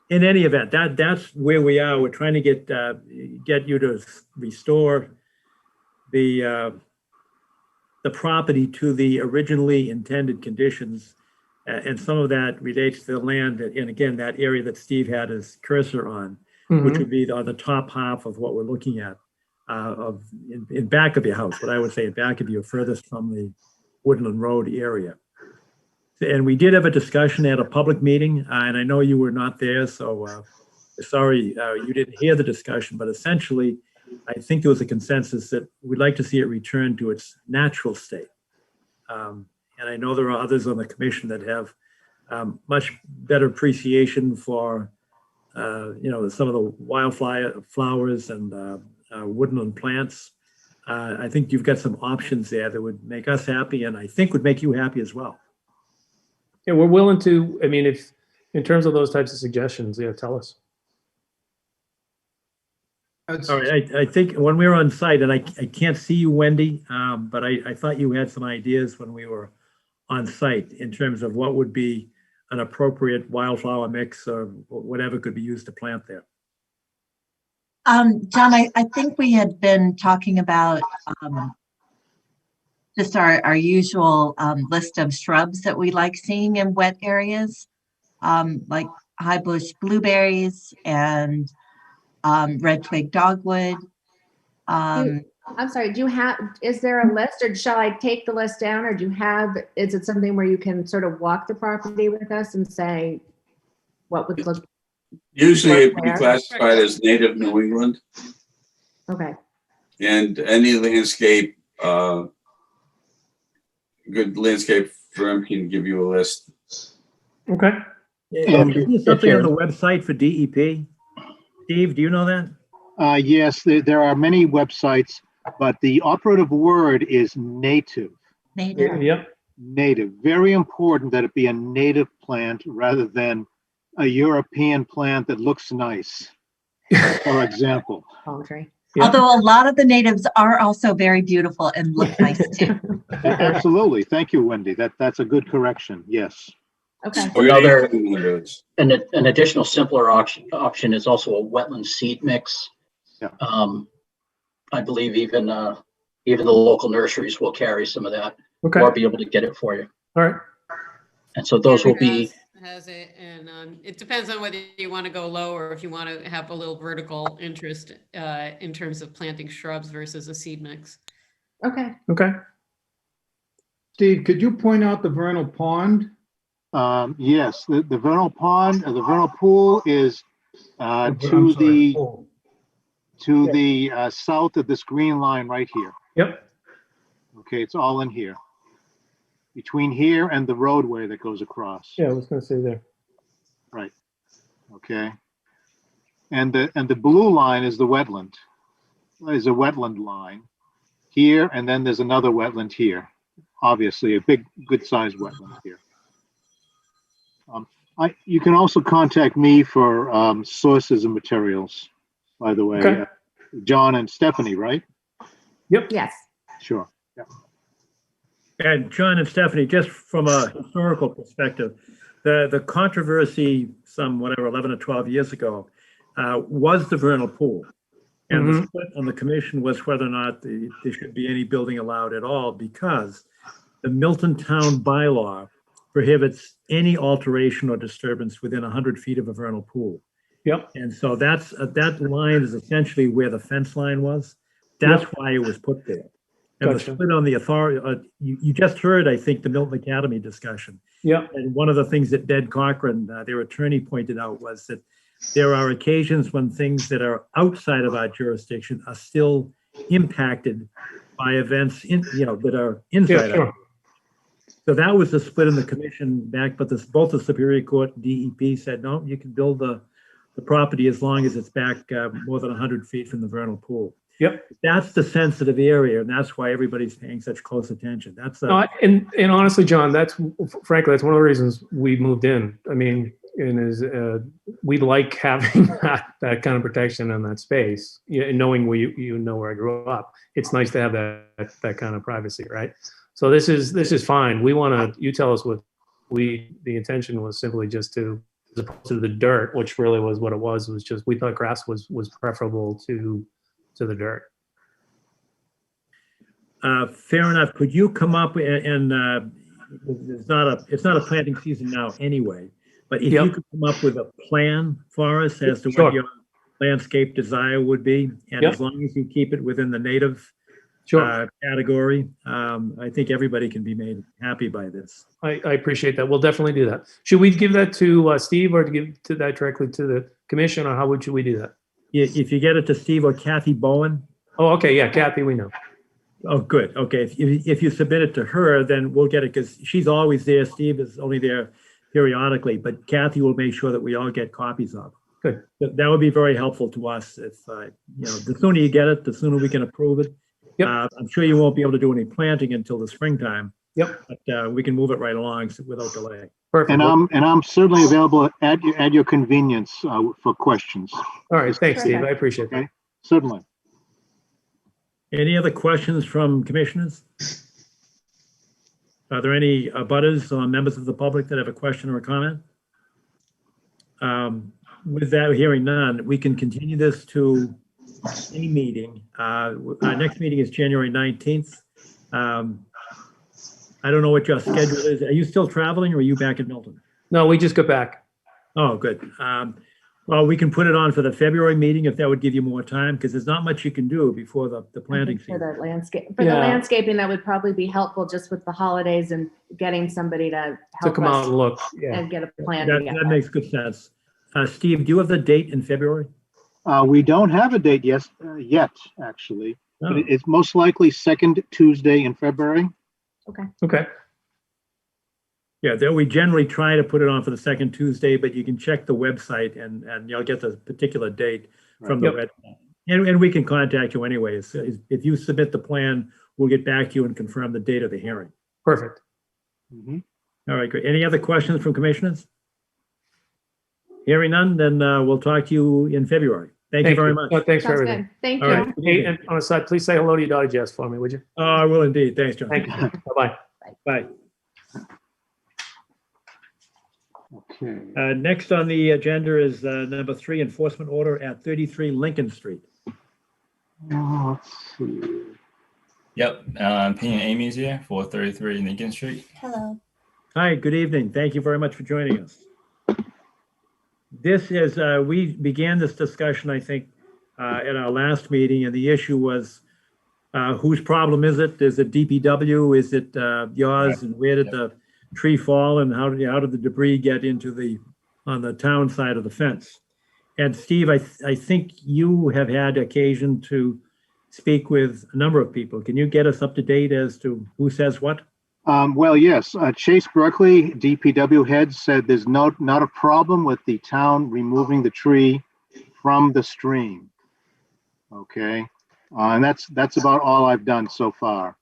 In any event, that's where we are. We're trying to get you to restore the property to the originally intended conditions, and some of that relates to the land, and again, that area that Steve had his cursor on, which would be on the top half of what we're looking at, in back of your house. What I would say in back of you, furthest from the Woodland Road area. And we did have a discussion at a public meeting, and I know you were not there, so sorry you didn't hear the discussion, but essentially, I think there was a consensus that we'd like to see it return to its natural state. And I know there are others on the commission that have much better appreciation for, some of the wildflowers and woodland plants. I think you've got some options there that would make us happy, and I think would make you happy as well. Yeah, we're willing to, I mean, if, in terms of those types of suggestions, tell us. All right, I think when we were on site, and I can't see you, Wendy, but I thought you had some ideas when we were on site in terms of what would be an appropriate wildflower mix or whatever could be used to plant there. John, I think we had been talking about just our usual list of shrubs that we like seeing in wet areas, like high bush blueberries and red twig dogwood. I'm sorry, is there a list, or shall I take the list down, or is it something where you can sort of walk the property with us and say what would look? Usually it would be classified as native New England. Okay. And any landscape, good landscape firm can give you a list. Okay. Is something on the website for DEP? Steve, do you know that? Yes, there are many websites, but the operative word is native. Native. Yep. Native. Very important that it be a native plant rather than a European plant that looks nice, for example. Palm tree. Yeah. Although a lot of the natives are also very beautiful and look nice too. Absolutely. Thank you, Wendy. That's a good correction. Yes. Okay. An additional simpler option is also a wetland seed mix. Yeah. I believe even the local nurseries will carry some of that, Okay. or be able to get it for you. All right. And so those will be has it, and it depends on whether you want to go low or if you want to have a little vertical interest in terms of planting shrubs versus a seed mix. Okay. Okay. Steve, could you point out the vernal pond? Yes, the vernal pond, the vernal pool is I'm to sorry. the Oh, south of this green line right here. Yep. Okay, it's all in here. Between here and the roadway that goes across. Yeah, I was gonna say there. Right. Okay. And the blue line is the wetland. Is a wetland line here, and then there's another wetland here. Obviously, a big, good-sized wetland here. You can also contact me for sources and materials. By the way, Okay. John and Stephanie, right? Yes. Sure. Yeah. And John and Stephanie, just from a historical perspective, the controversy some, whatever, 11 or 12 years ago, was the vernal pool. And the split on the commission was whether or not there should be any building allowed at all, because the Milton Town bylaw prohibits any alteration or disturbance within 100 feet of a vernal pool. Yep. And so that line is essentially where the fence line was. That's why it was put there. And Gotcha. the split on the authority, you just heard, I think, the Milton Academy discussion. Yeah. And one of the things that Ned Cochran, their attorney, pointed out was that there are occasions when things that are outside of our jurisdiction are still impacted by events that are inside. Yeah, sure. So that was the split in the commission back, but both the Superior Court and DEP said, no, you can build the property as long as it's back more than 100 feet from the vernal pool. Yep. That's the sensitive area, and that's why everybody's paying such close attention. That's No, and honestly, John, frankly, that's one of the reasons we moved in. I mean, we like having that kind of protection in that space. And knowing you know where I grew up, it's nice to have that kind of privacy, right? So this is fine. We want to. You tell us what the intention was simply just to, as opposed to the dirt, which really was what it was just we thought grass was preferable to the dirt. fair enough. Could you come up and it's not a planting season now anyway, but if you could come up with a plan for us as to what your landscape desire would be, and as long as you keep it within the native category, I think everybody can be made happy by this. I appreciate that. We'll definitely do that. Should we give that to Steve, or to give that directly to the commission, or how would we do that? If you get it to Steve or Kathy Bowen. Oh, okay. Yeah, Kathy, we know. Oh, good. Okay. If you submit it to her, then we'll get it, because she's always there. Steve is only there periodically, but Kathy will make sure that we all get copies of it. Good. That would be very helpful to us. If the sooner you get it, the sooner we can approve it. I'm sure you won't be able to do any planting until the springtime. But we can move it right along without delay. Perfect. And I'm certainly available at your convenience for questions. All right. Thanks, Steve. I appreciate that. Okay. Certainly. Any other questions from commissioners? Are there any abutters or members of the public that have a question or a comment? With that, hearing none, we can continue this to any meeting. Our next meeting is January 19th. I don't know what your schedule is. Are you still traveling, or are you back in Milton? No, we just got back. Oh, good. Well, we can put it on for the February meeting if that would give you more time, because there's not much you can do before the planting For season. the landscaping, that would probably be helpful just with the holidays and getting somebody to help come out and look. and get a plan That together. makes good sense. Steve, do you have the date in February? We don't have a date yet, actually. But it's most likely second Tuesday in February. Okay. Yeah, we generally try to put it on for the second Tuesday, but you can check the website and you'll get the particular date from the website. And we can contact you anyways. If you submit the plan, we'll get back to you and confirm the date of the hearing. Perfect. All right, great. Any other questions from commissioners? Hearing none, then we'll talk to you in February. Thank you very much. Oh, thanks for Sounds everything. good. Thank All you. right. Hey, and on a side, please say hello to your daughter Jess for me, would you? Oh, I will indeed. Thanks, John. Thank you. Bye-bye. Bye. Okay. Next on the agenda is number 3, enforcement order at 33 Lincoln Street. Let's see. Yep, Pete and Amy's here for 33 Lincoln Street. Hello. Hi, good evening. Thank you very much for joining us. This is, we began this discussion, I think, at our last meeting, and the issue was, whose problem is it? Is it DPW? Is it yours? And where did the tree fall? And how did the debris get into on the town side of the fence? And Steve, I think you have had occasion to speak with a number of people. Can you get us up to date as to who says what? Well, yes, Chase Berkeley, DPW head, said there's not a problem with the town removing the tree from the stream. Okay, and that's about all I've done so far.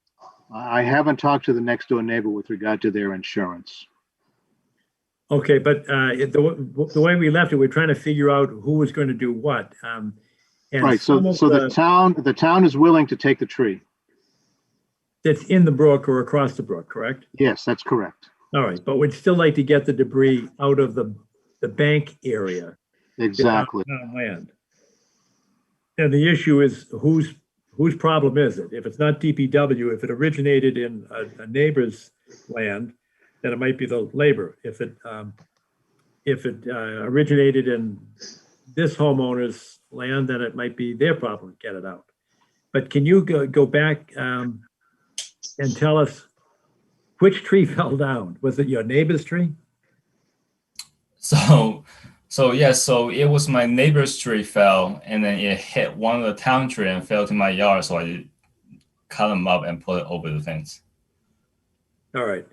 I haven't talked to the next door neighbor with regard to their insurance. Okay, but the way we left it, we're trying to figure out who was going to do what. And Right, so the town is willing to take the tree. That's in the brook or across the brook, correct? Yes, that's correct. All right, but we'd still like to get the debris out of the bank area. Exactly. On land. And the issue is whose problem is it? If it's not DPW, if it originated in a neighbor's land, then it might be the labor. If it originated in this homeowner's land, then it might be their problem to get it out. But can you go back and tell us which tree fell down? Was it your neighbor's tree? So it was my neighbor's tree fell, and then it hit one of the town tree and fell to my yard. So I cut them up and put it over the fence. All right.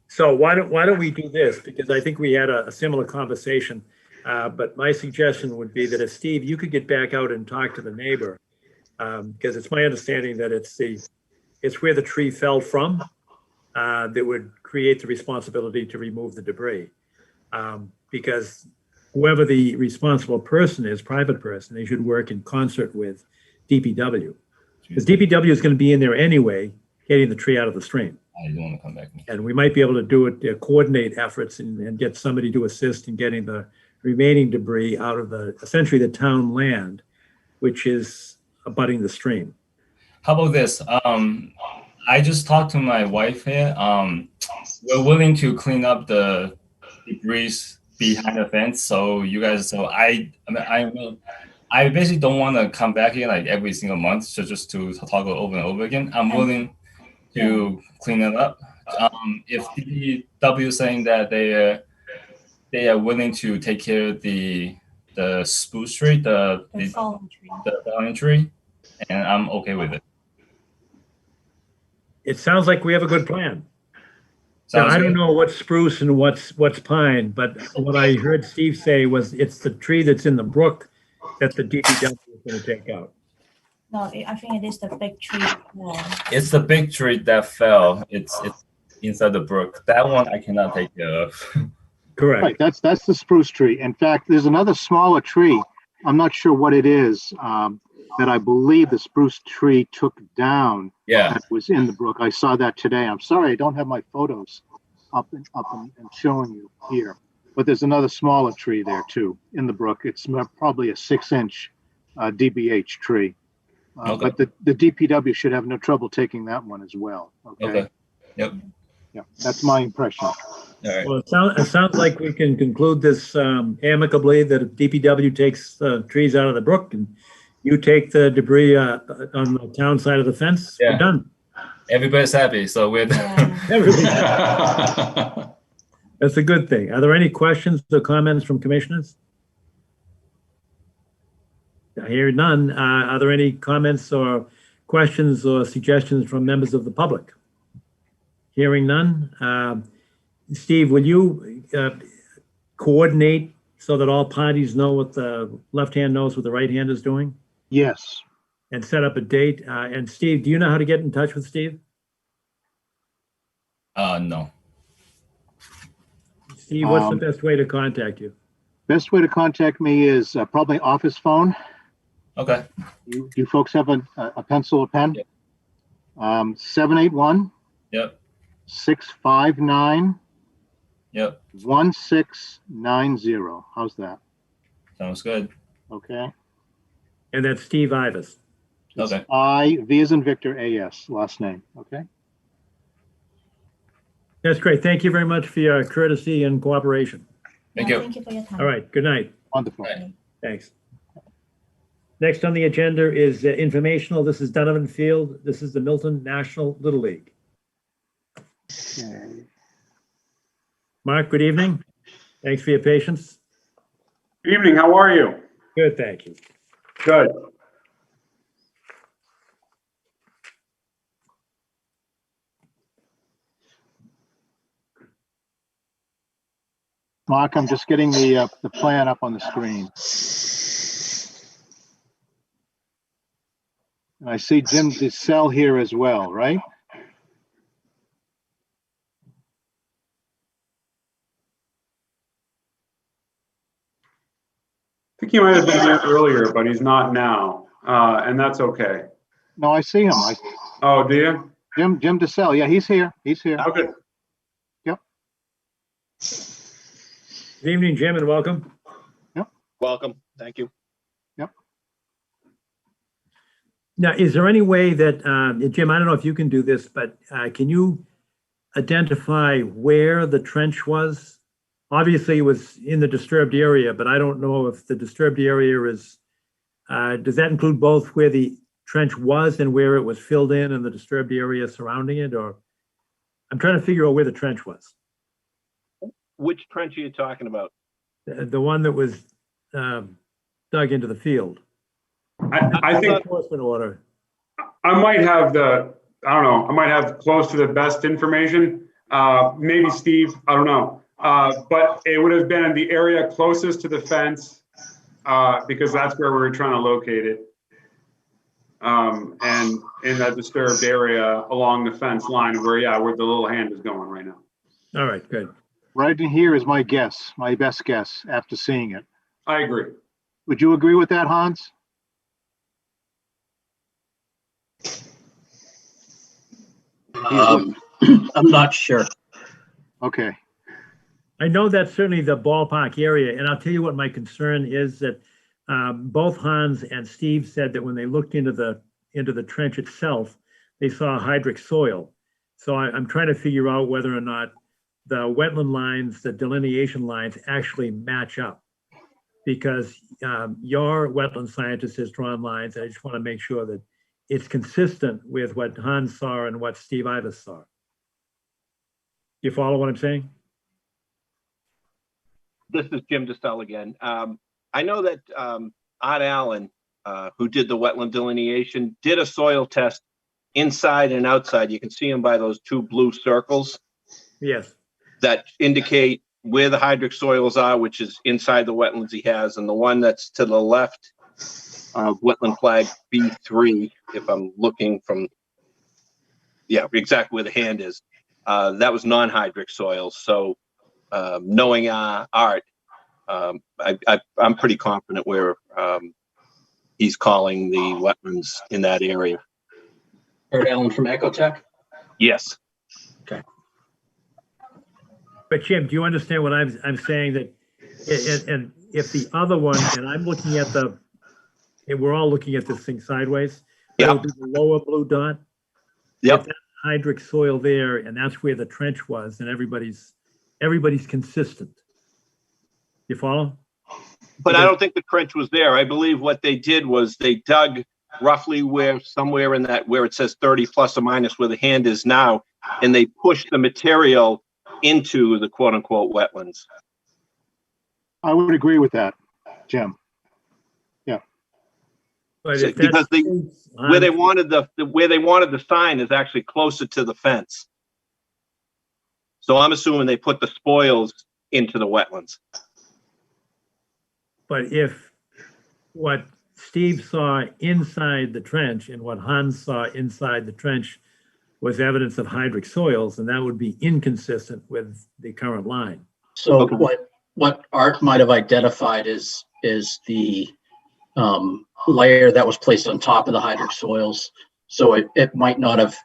So why don't we do this? Because I think we had a similar conversation. But my suggestion would be that if Steve, you could get back out and talk to the neighbor, because it's my understanding that it's where the tree fell from that would create the responsibility to remove the debris. Because whoever the responsible person is, private person, they should work in concert with DPW. Because DPW is going to be in there anyway, getting the tree out of the stream. I don't want to come back. And we might be able to do it, coordinate efforts and get somebody to assist in getting the remaining debris out of essentially the town land, which is abutting the stream. How about this? I just talked to my wife here. We're willing to clean up the debris behind the fence. So you guys, I basically don't want to come back here like every single month, so just to talk over and over again. I'm willing to clean it up. If DPW is saying that they are willing to take care of the spruce tree, the fallen tree, and I'm okay with it. It sounds like we have a good plan. Now, I don't know what's spruce and what's pine, but what I heard Steve say was it's the tree that's in the brook that the DPW is going to take out. No, I think it is the big tree. It's the big tree that fell. It's inside the brook. That one I cannot take care of. Correct. Right, that's the spruce tree. In fact, there's another smaller tree. I'm not sure what it is. That I believe the spruce tree took down. Yeah. That was in the brook. I saw that today. I'm sorry, I don't have my photos up and showing you here. But there's another smaller tree there too in the brook. It's probably a 6-inch DBH tree. Okay. But the DPW should have no trouble taking that one as well. Okay. Yep. Yeah, that's my impression. All right. Well, it sounds like we can conclude this amicably, that if DPW takes trees out of the brook and you take the debris on the town side of the fence, Yeah. we're done. Everybody's happy, so we're done. That's a good thing. Are there any questions or comments from commissioners? I hear none. Are there any comments or questions or suggestions from members of the public? Hearing none. Steve, will you coordinate so that all parties know what the left hand knows what the right hand is doing? Yes. And set up a date. And Steve, do you know how to get in touch with Steve? No. Steve, what's the best way to contact you? Best way to contact me is probably office phone. Okay. You folks have a pencil or pen? Yep. 781. Yep. 659. Yep. 1690. How's that? Sounds good. Okay. And that's Steve Ivas. Okay. V as in Victor, A-S, last name. Okay. That's great. Thank you very much for your courtesy and cooperation. Thank No, you. Thank you for your time. All right, good night. Wonderful. Thanks. Next on the agenda is informational. This is Donovan Field. This is the Milton National Little League. Okay. Mark, good evening. Thanks for your patience. Good evening. How are you? Good, thank you. Good. Mark, I'm just getting the plan up on the screen. And I see Jim DeSalle here as well, right? I think he might have been here earlier, but he's not now, and that's okay. No, I see him. Oh, do you? Jim DeSalle. Yeah, he's here. He's here. Okay. Yep. Good evening, Jim, and welcome. Yep. Welcome. Thank you. Yep. Now, is there any way that, Jim, I don't know if you can do this, but can you identify where the trench was? Obviously, it was in the disturbed area, but I don't know if the disturbed area is, does that include both where the trench was and where it was filled in and the disturbed area surrounding it? Or I'm trying to figure out where the trench was. Which trench are you talking about? The one that was dug into the field. I think Enforcement order. I might have I don't know, I might have close to the best information. Maybe Steve, I don't know. But it would have been in the area closest to the fence because that's where we were trying to locate it. And in that disturbed area along the fence line where the little hand is going right now. All right, good. Right in here is my guess, my best guess after seeing it. I agree. Would you agree with that, Hans? I'm not sure. Okay. I know that's certainly the ballpark area, and I'll tell you what my concern is that both Hans and Steve said that when they looked into the trench itself, they saw hydric soil. So I'm trying to figure out whether or not the wetland lines, the delineation lines actually match up. Because your wetland scientist has drawn lines, and I just want to make sure that it's consistent with what Hans saw and what Steve Ivas saw. You follow what I'm saying? This is Jim DeSalle again. I know that Art Allen, who did the wetland delineation, did a soil test inside and outside. You can see them by those two blue circles. Yes. That indicate where the hydric soils are, which is inside the wetlands he has, and the one that's to the left of wetland flag B3, if I'm looking from, exactly where the hand is, that was non-hydric soils. So knowing Art, I'm pretty confident where he's calling the wetlands in that area. Art Allen from Ecotech? Yes. Okay. But Jim, do you understand what I'm saying? That and if the other one, and I'm looking at and we're all looking at this thing sideways. Yeah. The lower blue dot. Yep. If that's hydric soil there, and that's where the trench was, and everybody's consistent. You follow? But I don't think the trench was there. I believe what they did was they dug roughly somewhere in that where it says 30 plus or minus where the hand is now, and they pushed the material into the quote unquote wetlands. I would agree with that, Jim. Yeah. But So, if that's because where they wanted the sign is actually closer to the fence. So I'm assuming they put the spoils into the wetlands. But if what Steve saw inside the trench and what Hans saw inside the trench was evidence of hydric soils, then that would be inconsistent with the current line. So what Art might have identified is the layer that was placed on top of the hydric soils. So it might not have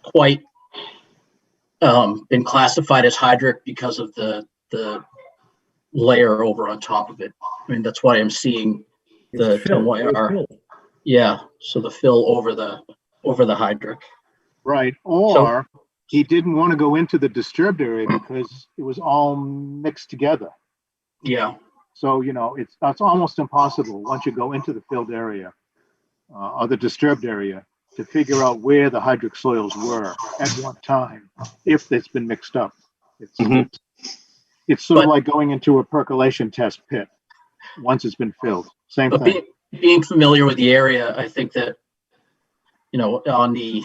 quite been classified as hydric because of the layer over on top of it. I mean, that's why I'm seeing the MYR. Yeah, so the fill over the hydric. Right. Or he didn't want to go into the disturbed area because it was all mixed together. Yeah. So, it's almost impossible once you go into the filled area or the disturbed area to figure out where the hydric soils were at what time, if it's been mixed up. It's sort of like going into a percolation test pit once it's been filled. Same But thing. being familiar with the area, I think that, on the,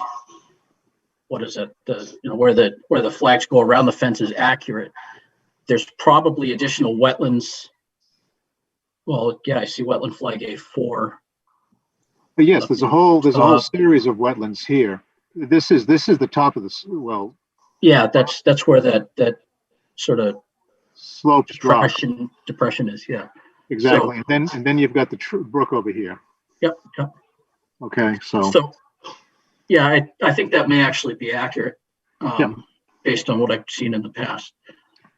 what is it? Where the flags go around the fence is accurate. There's probably additional wetlands. Well, yeah, I see wetland flag A4. But yes, there's a whole series of wetlands here. This is the top of the Yeah, that's where that sort of slopes drop. Depression is. Yeah. Exactly. And then you've got the brook over here. Yep. Okay. So yeah, I think that may actually be accurate, based on what I've seen in the past.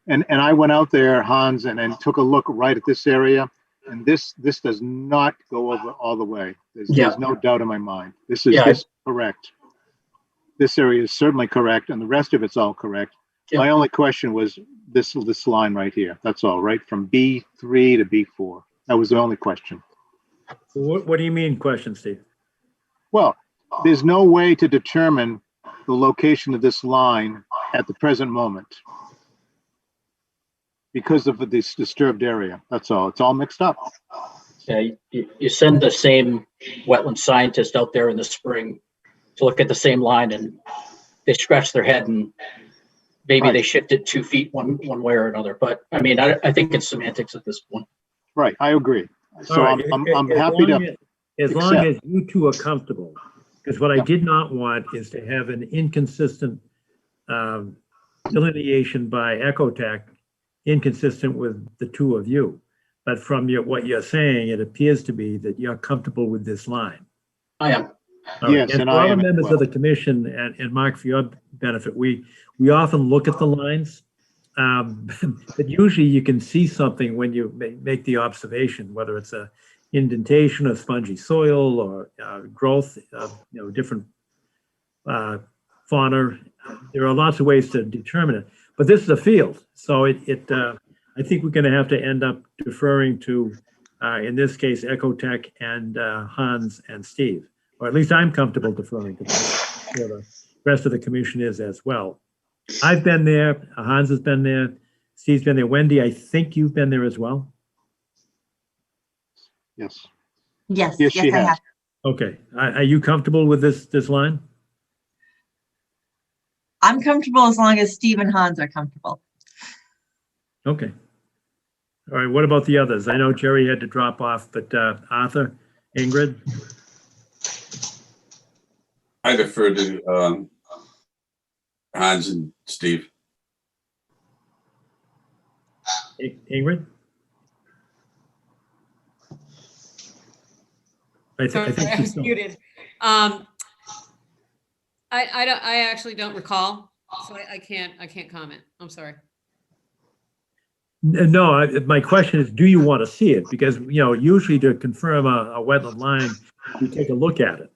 And I went out there, Hans, and took a look right at this area. And this does not go over all the way. There's no doubt in my mind. This is correct. This area is certainly correct, and the rest of it's all correct. Yep. My only question was this line right here. That's all, right? From B3 to B4. That was the only question. What do you mean question, Steve? Well, there's no way to determine the location of this line at the present moment because of this disturbed area. That's all. It's all mixed up. Yeah, you send the same wetland scientist out there in the spring to look at the same line, and they scratch their head, and maybe they shift it 2 feet one way or another. But I mean, I think it's semantics at this point. Right, I agree. So right. I'm happy to. As long as you two are comfortable, because what I did not want is to have an inconsistent delineation by Ecotech, inconsistent with the two of you. But from what you're saying, it appears to be that you're comfortable with this line. I am. Yes, and and for I other am. members of the commission, and Mark, for your benefit, we often look at the lines, but usually you can see something when you make the observation, whether it's a indentation of spongy soil or growth of different fauna. There are lots of ways to determine it, but this is a field, so I think we're going to have to end up deferring to, in this case, Ecotech and Hans and Steve, or at least I'm comfortable deferring to them. The rest of the commission is as well. I've been there. Hans has been there. Steve's been there. Wendy, I think you've been there as well. Yes. Yes, Yes, she I has. have. Okay. Are you comfortable with this line? I'm comfortable as long as Steve and Hans are comfortable. Okay. All right. What about the others? I know Jerry had to drop off, but Arthur, Ingrid? I defer to Hans and Steve. Ingrid? I think I was she's muted. I actually don't recall, so I can't comment. I'm sorry. No, my question is, do you want to see it? Because, usually to confirm a wetland line, you take a look at it.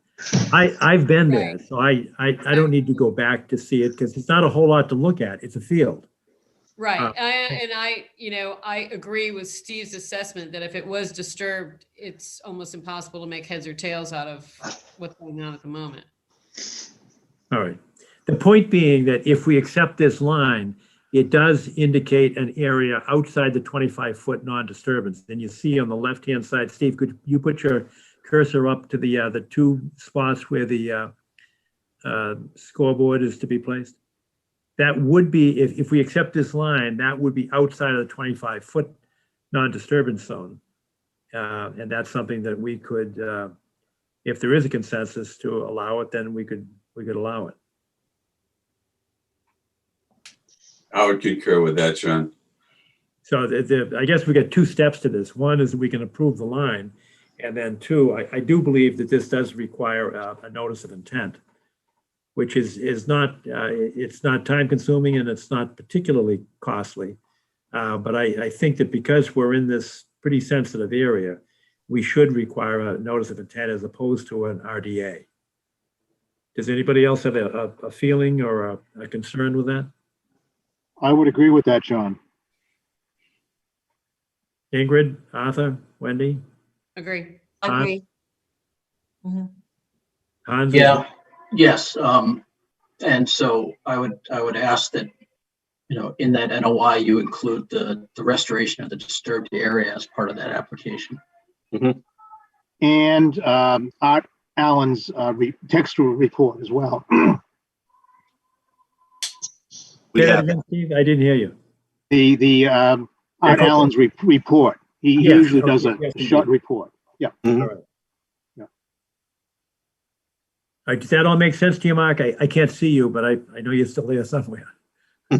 I've been there, so I don't need to go back to see it because it's not a whole lot to look at. It's a field. Right. I agree with Steve's assessment that if it was disturbed, it's almost impossible to make heads or tails out of what's going on at the moment. All right. The point being that if we accept this line, it does indicate an area outside the 25-foot non-disturbance. And you see on the left-hand side, Steve, could you put your cursor up to the two spots where the scoreboard is to be placed? That would be, if we accept this line, that would be outside of the 25-foot non-disturbance zone. And that's something that we could, if there is a consensus to allow it, then we could allow it. I would concur with that, John. So I guess we got two steps to this. One is we can approve the line. And then two, I do believe that this does require a notice of intent, which is not, it's not time consuming and it's not particularly costly. But I think that because we're in this pretty sensitive area, we should require a notice of intent as opposed to an RDA. Does anybody else have a feeling or a concern with that? I would agree with that, John. Ingrid, Arthur, Wendy, Agree. Agree. Mhm. Hans? Yeah, yes. And so I would ask that, in that NOI, you include the restoration of the disturbed area as part of that application. And Art Allen's textual report as well. Say that again, Steve? I didn't hear you. The Art Okay. Allen's report. He Yes, usually okay, does a yes, he short did. report. Yeah. All right. Does that all make sense to you, Mark? I can't see you, but I know you're still there somewhere. I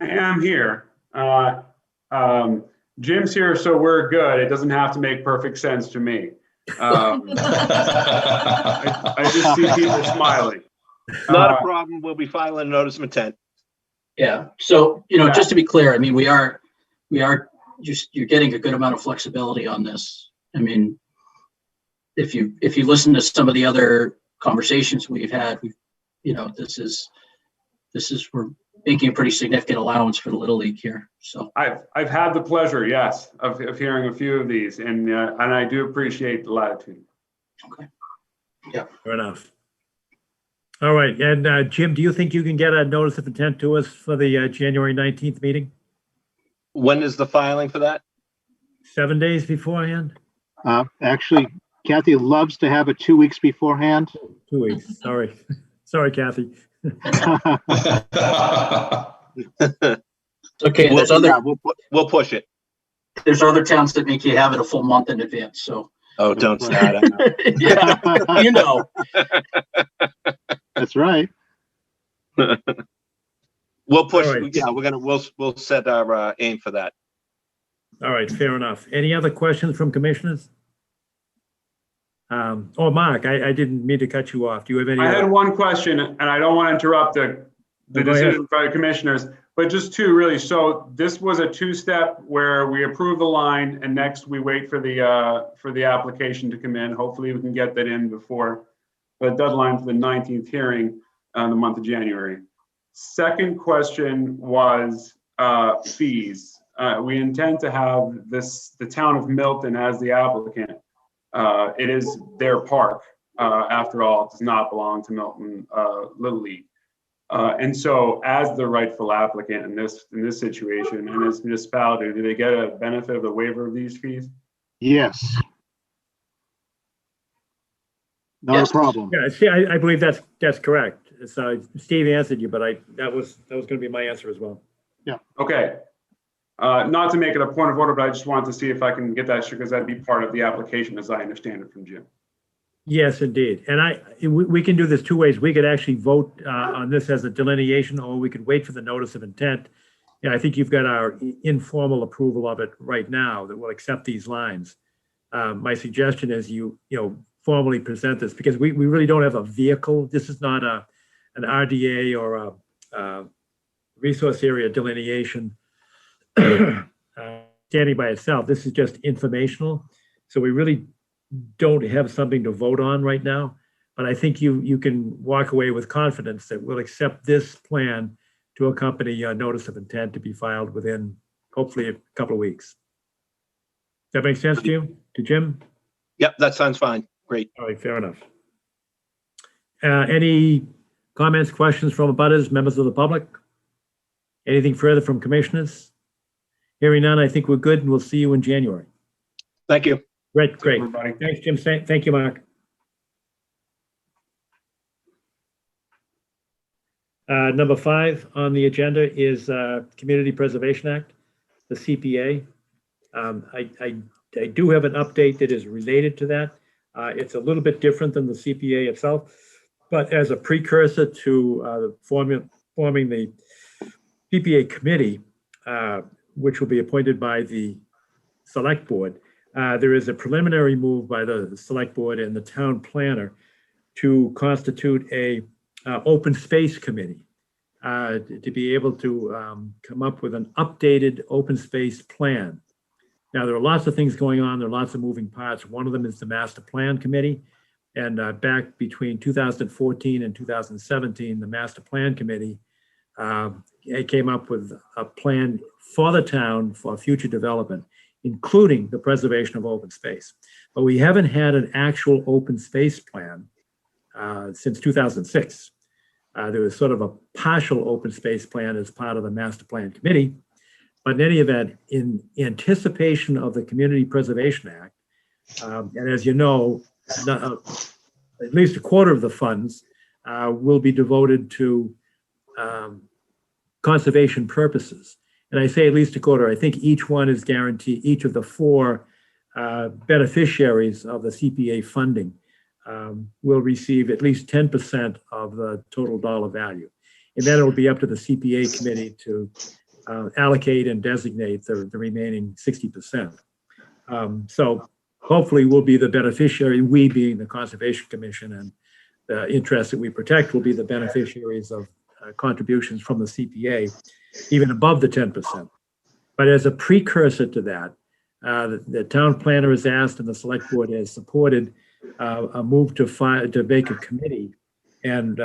am here. Jim's here, so we're good. It doesn't have to make perfect sense to me. I just see people smiling. Not a problem. We'll be filing a notice of intent. Yeah. So, just to be clear, I mean, we are just, you're getting a good amount of flexibility on this. I mean, if you listen to some of the other conversations we've had, this is we're making a pretty significant allowance for the Little League here. So I've had the pleasure, yes, of hearing a few of these, and I do appreciate the latitude. Okay. Yeah. Fair enough. All right, and Jim, do you think you can get a notice of intent to us for the January 19th meeting? When is the filing for that? 7 days beforehand? Actually, Kathy loves to have it 2 weeks beforehand. 2 weeks, sorry. Sorry, Kathy. Okay, we'll push it. There's other towns that make you have it a full month in advance. So. Oh, don't start. Yeah, That's right. We'll push. Right. Yeah, we'll set our aim for that. All right, fair enough. Any other questions from commissioners? Mark, I didn't mean to cut you off. Do you have any? I had one question, and I don't want to interrupt the decision by the commissioners, but just two really. So this was a two-step where we approve the line, and next we wait for the application to come in. Hopefully, we can get that in before the deadline for the 19th hearing in the month of January. Second question was fees. We intend to have the town of Milton as the applicant. It is their park. After all, it does not belong to Milton Little League. And so as the rightful applicant in this situation, in this municipality, do they get a benefit of the waiver of these fees? Yes. Not a problem. Yeah, see, I believe that's correct. So Steve answered you, but that was going to be my answer as well. Yeah. Okay. Not to make it a point of order, but I just wanted to see if I can get that, because that'd be part of the application as I understand it from Jim. Yes, indeed. And we can do this two ways. We could actually vote on this as a delineation, or we could wait for the notice of intent. Yeah, I think you've got our informal approval of it right now that will accept these lines. My suggestion is you formally present this, because we really don't have a vehicle. This is not an RDA or a resource area delineation standing by itself. This is just informational. So we really don't have something to vote on right now, but I think you can walk away with confidence that we'll accept this plan to accompany a notice of intent to be filed within hopefully a couple of weeks. Does that make sense to you, to Jim? Yep, that sounds fine. Great. All right, fair enough. Any comments, questions from abutters, members of the public? Anything further from commissioners? Hearing none, I think we're good, and we'll see you in January. Thank you. Great. Everybody. Thanks, Jim. Thank you, Mark. Number 5 on the agenda is Community Preservation Act, the CPA. I do have an update that is related to that. It's a little bit different than the CPA itself, but as a precursor to forming the CPA committee, which will be appointed by the select board, there is a preliminary move by the select board and the town planner to constitute a open space committee to be able to come up with an updated open space plan. Now, there are lots of things going on. There are lots of moving parts. One of them is the master plan committee. And back between 2014 and 2017, the master plan committee it came up with a plan for the town for future development. including the preservation of open space. But we haven't had an actual open space plan since 2006. There was sort of a partial open space plan as part of the master plan committee. But in any event, in anticipation of the Community Preservation Act, and as you know, at least a quarter of the funds will be devoted to conservation purposes. And I say at least a quarter, I think each one is guaranteed, each of the four beneficiaries of the CPA funding will receive at least 10% of the total dollar value. And then it'll be up to the CPA committee to allocate and designate the remaining 60%. So hopefully we'll be the beneficiary, we being the Conservation Commission, and the interests that we protect will be the beneficiaries of contributions from the CPA, even above the 10%. But as a precursor to that, the town planner has asked and the select board has supported a move to make a committee. And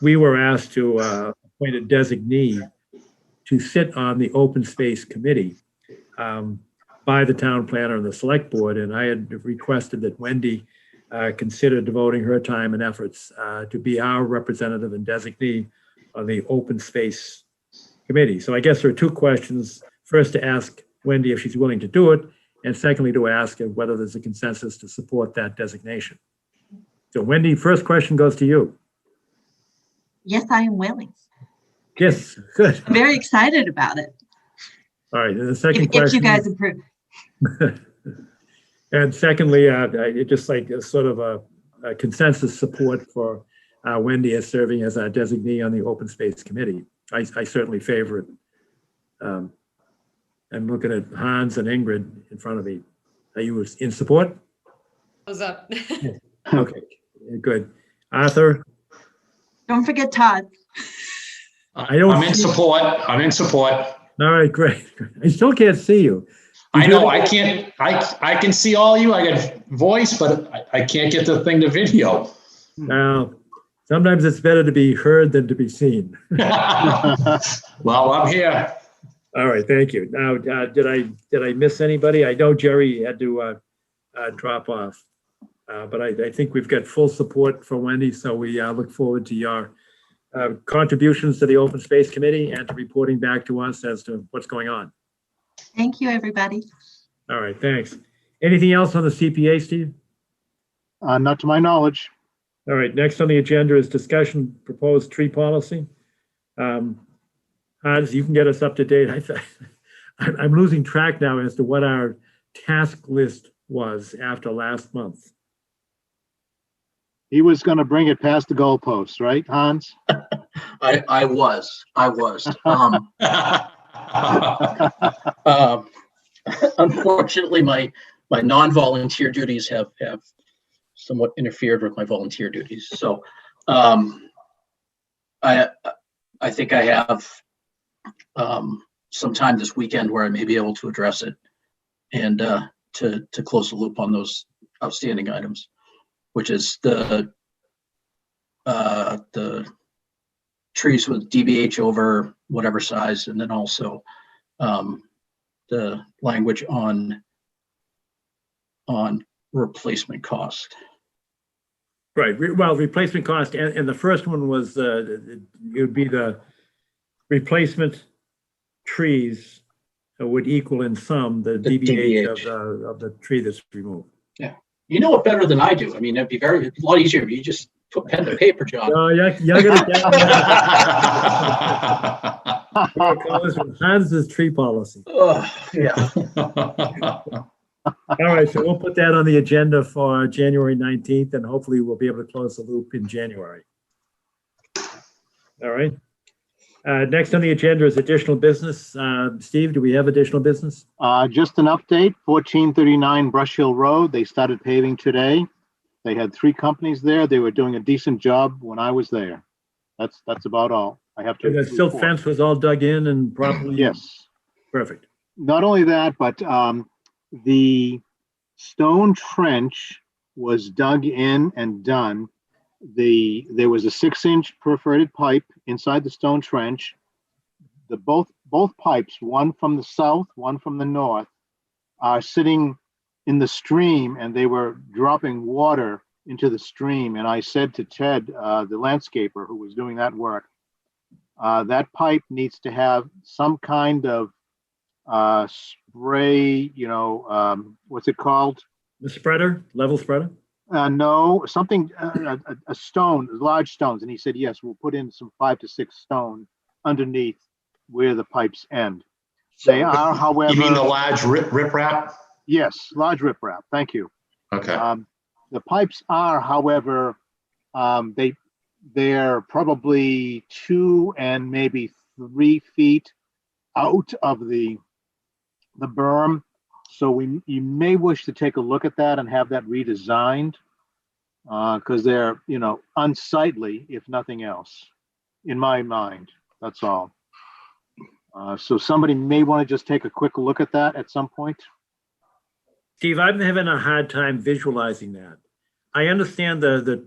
we were asked to appoint a designee to sit on the open space committee by the town planner and the select board. And I had requested that Wendy consider devoting her time and efforts to be our representative and designee on the open space committee. So I guess there are two questions. First, to ask Wendy if she's willing to do it, and secondly, to ask whether there's a consensus to support that designation. So Wendy, first question goes to you. Yes, I am willing. Yes, good. I'm very excited about it. All right, and the second If question. you guys approve. And secondly, I just like a sort of a consensus support for Wendy as serving as our designee on the open space committee. I certainly favor it. I'm looking at Hans and Ingrid in front of me. Are you in support? Thumbs up. Okay, good. Arthur? Don't forget Todd. I'm in support. I'm in support. All right, great. I still can't see you. I know I can't, I can see all you. I got voice, but I can't get the thing to video. Now, sometimes it's better to be heard than to be seen. Well, I'm here. All right, thank you. Now, did I miss anybody? I know Jerry had to drop off, but I think we've got full support for Wendy, so we look forward to your contributions to the Open Space Committee and to reporting back to us as to what's going on. Thank you, everybody. All right, thanks. Anything else on the CPA, Steve? Not to my knowledge. All right, next on the agenda is discussion proposed tree policy. Hans, you can get us up to date. I'm losing track now as to what our task list was after last month. He was going to bring it past the goalposts, right, Hans? I was. Unfortunately, my non-volunteer duties have somewhat interfered with my volunteer duties. So I think I have some time this weekend where I may be able to address it and to close the loop on those outstanding items, which is the trees with DBH over whatever size, and then also the language on replacement cost. Right. Well, replacement cost, and the first one was it would be the replacement trees would equal in sum the DBH of the tree that's removed. Yeah, you know it better than I do. I mean, it'd be a lot easier if you just put pen to paper, John. Oh, yeah, you're gonna Hans's tree policy. Yeah. All right, so we'll put that on the agenda for January 19th, and hopefully we'll be able to close the loop in January. All right. Next on the agenda is additional business. Steve, do we have additional business? Just an update, 1439 Brush Hill Road. They started paving today. They had 3 companies there. They were doing a decent job when I was there. That's about all I have to. And the silt fence was all dug in and properly? Yes. Perfect. Not only that, but the stone trench was dug in and done. There was a 6-inch perforated pipe inside the stone trench. Both pipes, one from the south, one from the north, sitting in the stream, and they were dropping water into the stream. And I said to Ted, the landscaper who was doing that work, that pipe needs to have some kind of spray, what's it called? The spreader, level spreader? No, something, a stone, large stones. And he said, yes, we'll put in some 5 to 6 stone underneath where the pipes end. They are, however. You mean the large riprap? Yes, large riprap. Thank you. Okay. The pipes are, however, they're probably 2 and maybe 3 feet out of the berm. So you may wish to take a look at that and have that redesigned, because they're, unsightly, if nothing else, in my mind. That's all. So somebody may want to just take a quick look at that at some point. Steve, I've been having a hard time visualizing that. I understand the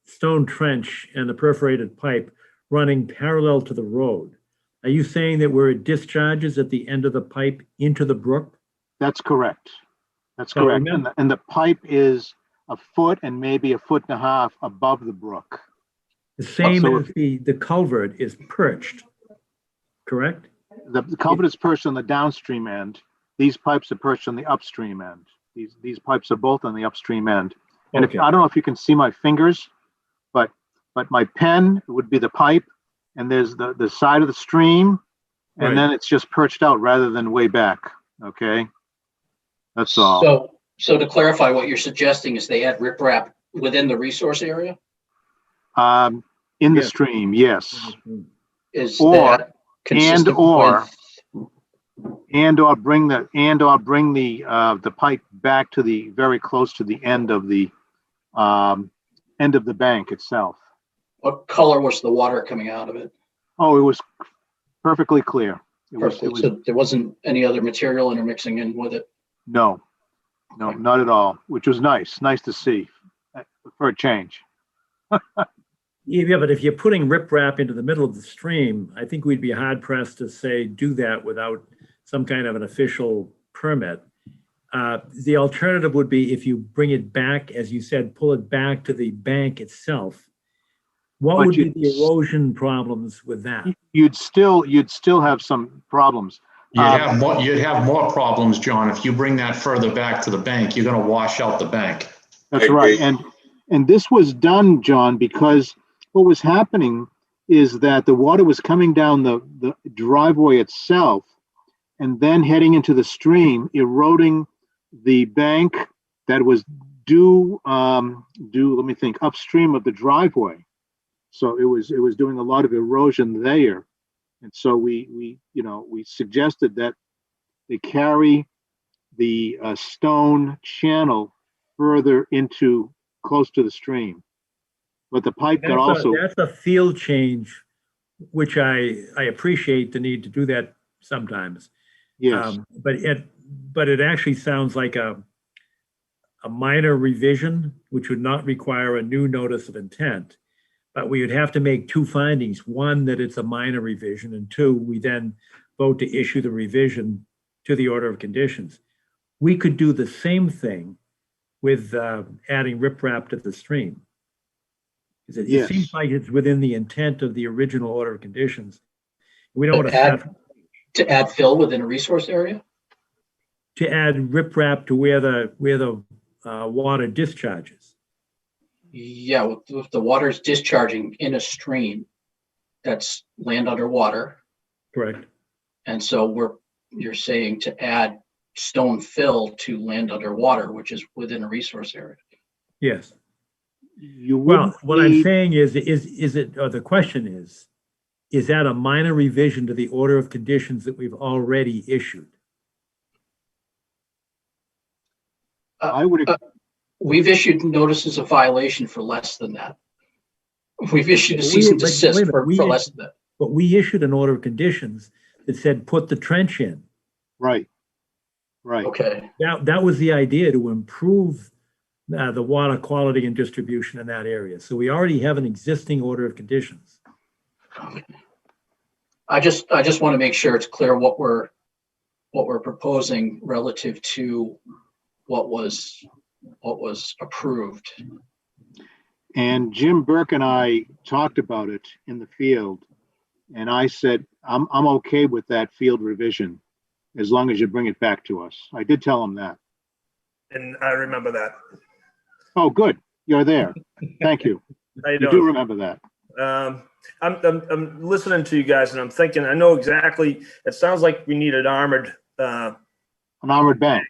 stone trench and the perforated pipe running parallel to the road. Are you saying that where it discharges at the end of the pipe into the brook? That's correct. That's correct. And the pipe is 1 foot and maybe 1.5 feet above the brook. The same as the culvert is perched, correct? The culvert is perched on the downstream end. These pipes are perched on the upstream end. These pipes are both on the upstream end. And Okay. I don't know if you can see my fingers, but my pen would be the pipe, and there's the side of the stream, and Right. then it's just perched out rather than way back. Okay, that's all. So to clarify, what you're suggesting is they add riprap within the resource area? In the stream, yes. Is Or that consistent with? or bring the pipe back to the very close to the end of the bank itself. What color was the water coming out of it? Oh, it was perfectly clear. So there wasn't any other material intermixing in with it? No, not at all, which was nice to see for a change. Yeah, but if you're putting riprap into the middle of the stream, I think we'd be hard pressed to say do that without some kind of an official permit. The alternative would be if you bring it back, as you said, pull it back to the bank itself. What But would be the erosion problems with that? You'd still have some problems. You'd have more problems, John. If you bring that further back to the bank, you're going to wash out the bank. That's right. And this was done, John, because what was happening is that the water was coming down the driveway itself and then heading into the stream, eroding the bank that was upstream of the driveway. So it was doing a lot of erosion there. And so we suggested that they carry the stone channel further into close to the stream. But the pipe could also. That's a field change, which I appreciate the need to do that sometimes. Yes. But it actually sounds like a minor revision, which would not require a new notice of intent. But we would have to make 2 findings. One, that it's a minor revision, and 2, we then vote to issue the revision to the order of conditions. We could do the same thing with adding riprap to the stream. It seems like it's within the intent of the original order of conditions. We don't want to add fill within a resource area? To add riprap to where the water discharges. Yeah, if the water is discharging in a stream, that's land underwater. Correct. And so you're saying to add stone fill to land underwater, which is within a resource area. Yes. What I'm saying is it, or the question is that a minor revision to the order of conditions that we've already issued? We've issued notices of violation for less than that. We've issued a cease and desist for less than that. But we issued an order of conditions that said put the trench in. Right. Okay. That was the idea, to improve the water quality and distribution in that area. So we already have an existing order of conditions. I just want to make sure it's clear what we're what we're proposing relative to what was approved. And Jim Burke and I talked about it in the field. And I said, I'm okay with that field revision as long as you bring it back to us. I did tell him that. And I remember that. Oh, good. You're there. Thank you. How you You do doing? remember that. I'm listening to you guys and I'm thinking, I know exactly, it sounds like we need an armored An armored bank.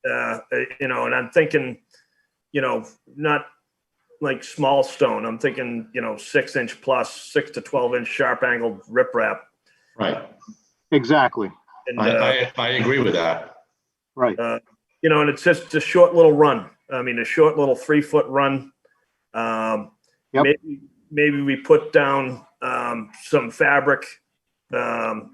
and I'm thinking, not like small stone. I'm thinking, 6-inch plus, 6 to 12-inch sharp angled riprap. Right. Exactly. And, I agree with that. Right. and it's just a short little run. I mean, a short little 3-foot run. Yep. Maybe we put down some fabric, to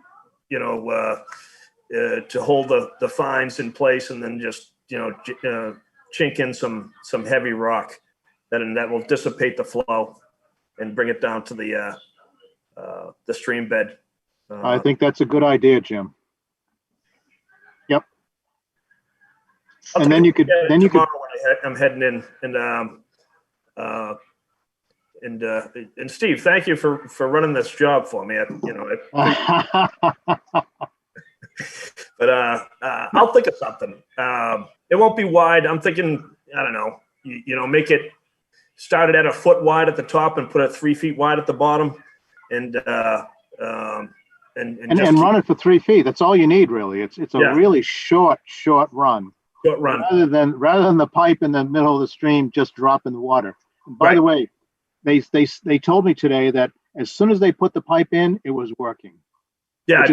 hold the fines in place, and then just chink in some heavy rock that will dissipate the flow and bring it down to the stream bed. I think that's a good idea, Jim. Yep. And then you could, tomorrow when I'm heading in, and Steve, thank you for running this job for me. But I'll think of something. It won't be wide. I'm thinking, I don't know, make it started at a foot wide at the top and put it 3 feet wide at the bottom, and run it for 3 feet. That's all you need, really. It's a really short run. Short run. Rather than the pipe in the middle of the stream just drop in the water. And by the way, they told me today that as soon as they put the pipe in, it was working. Yeah,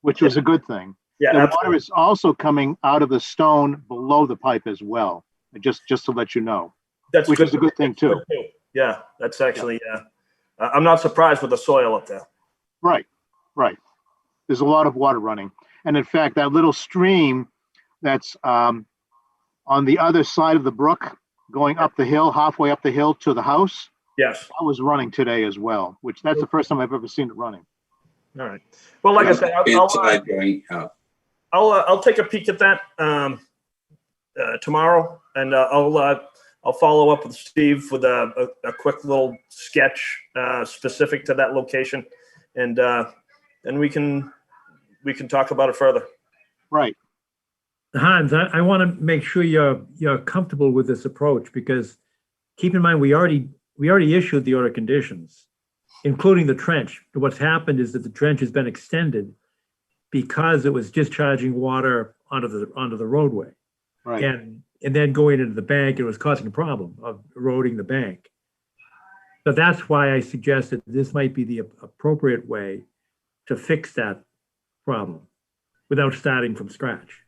which was a good thing. Yeah, the water is also coming out of the stone below the pipe as well. Just to let you know. Which is a good thing too. Yeah, that's actually. I'm not surprised with the soil up there. Right. There's a lot of water running, and in fact, that little stream that's on the other side of the brook, going up the hill, halfway up the hill to the house. Yes, I was running today as well, which that's the first time I've ever seen it running. All right. Well, like I said, I'll take a peek at that tomorrow, and I'll follow up with Steve with a quick little sketch specific to that location, and we can talk about it further. Right. Hans, I want to make sure you're comfortable with this approach, because keep in mind we already issued the order of conditions, including the trench. What's happened is that the trench has been extended because it was discharging water onto the roadway. Right. And then going into the bank, it was causing a problem of eroding the bank. So that's why I suggested this might be the appropriate way to fix that problem without starting from scratch.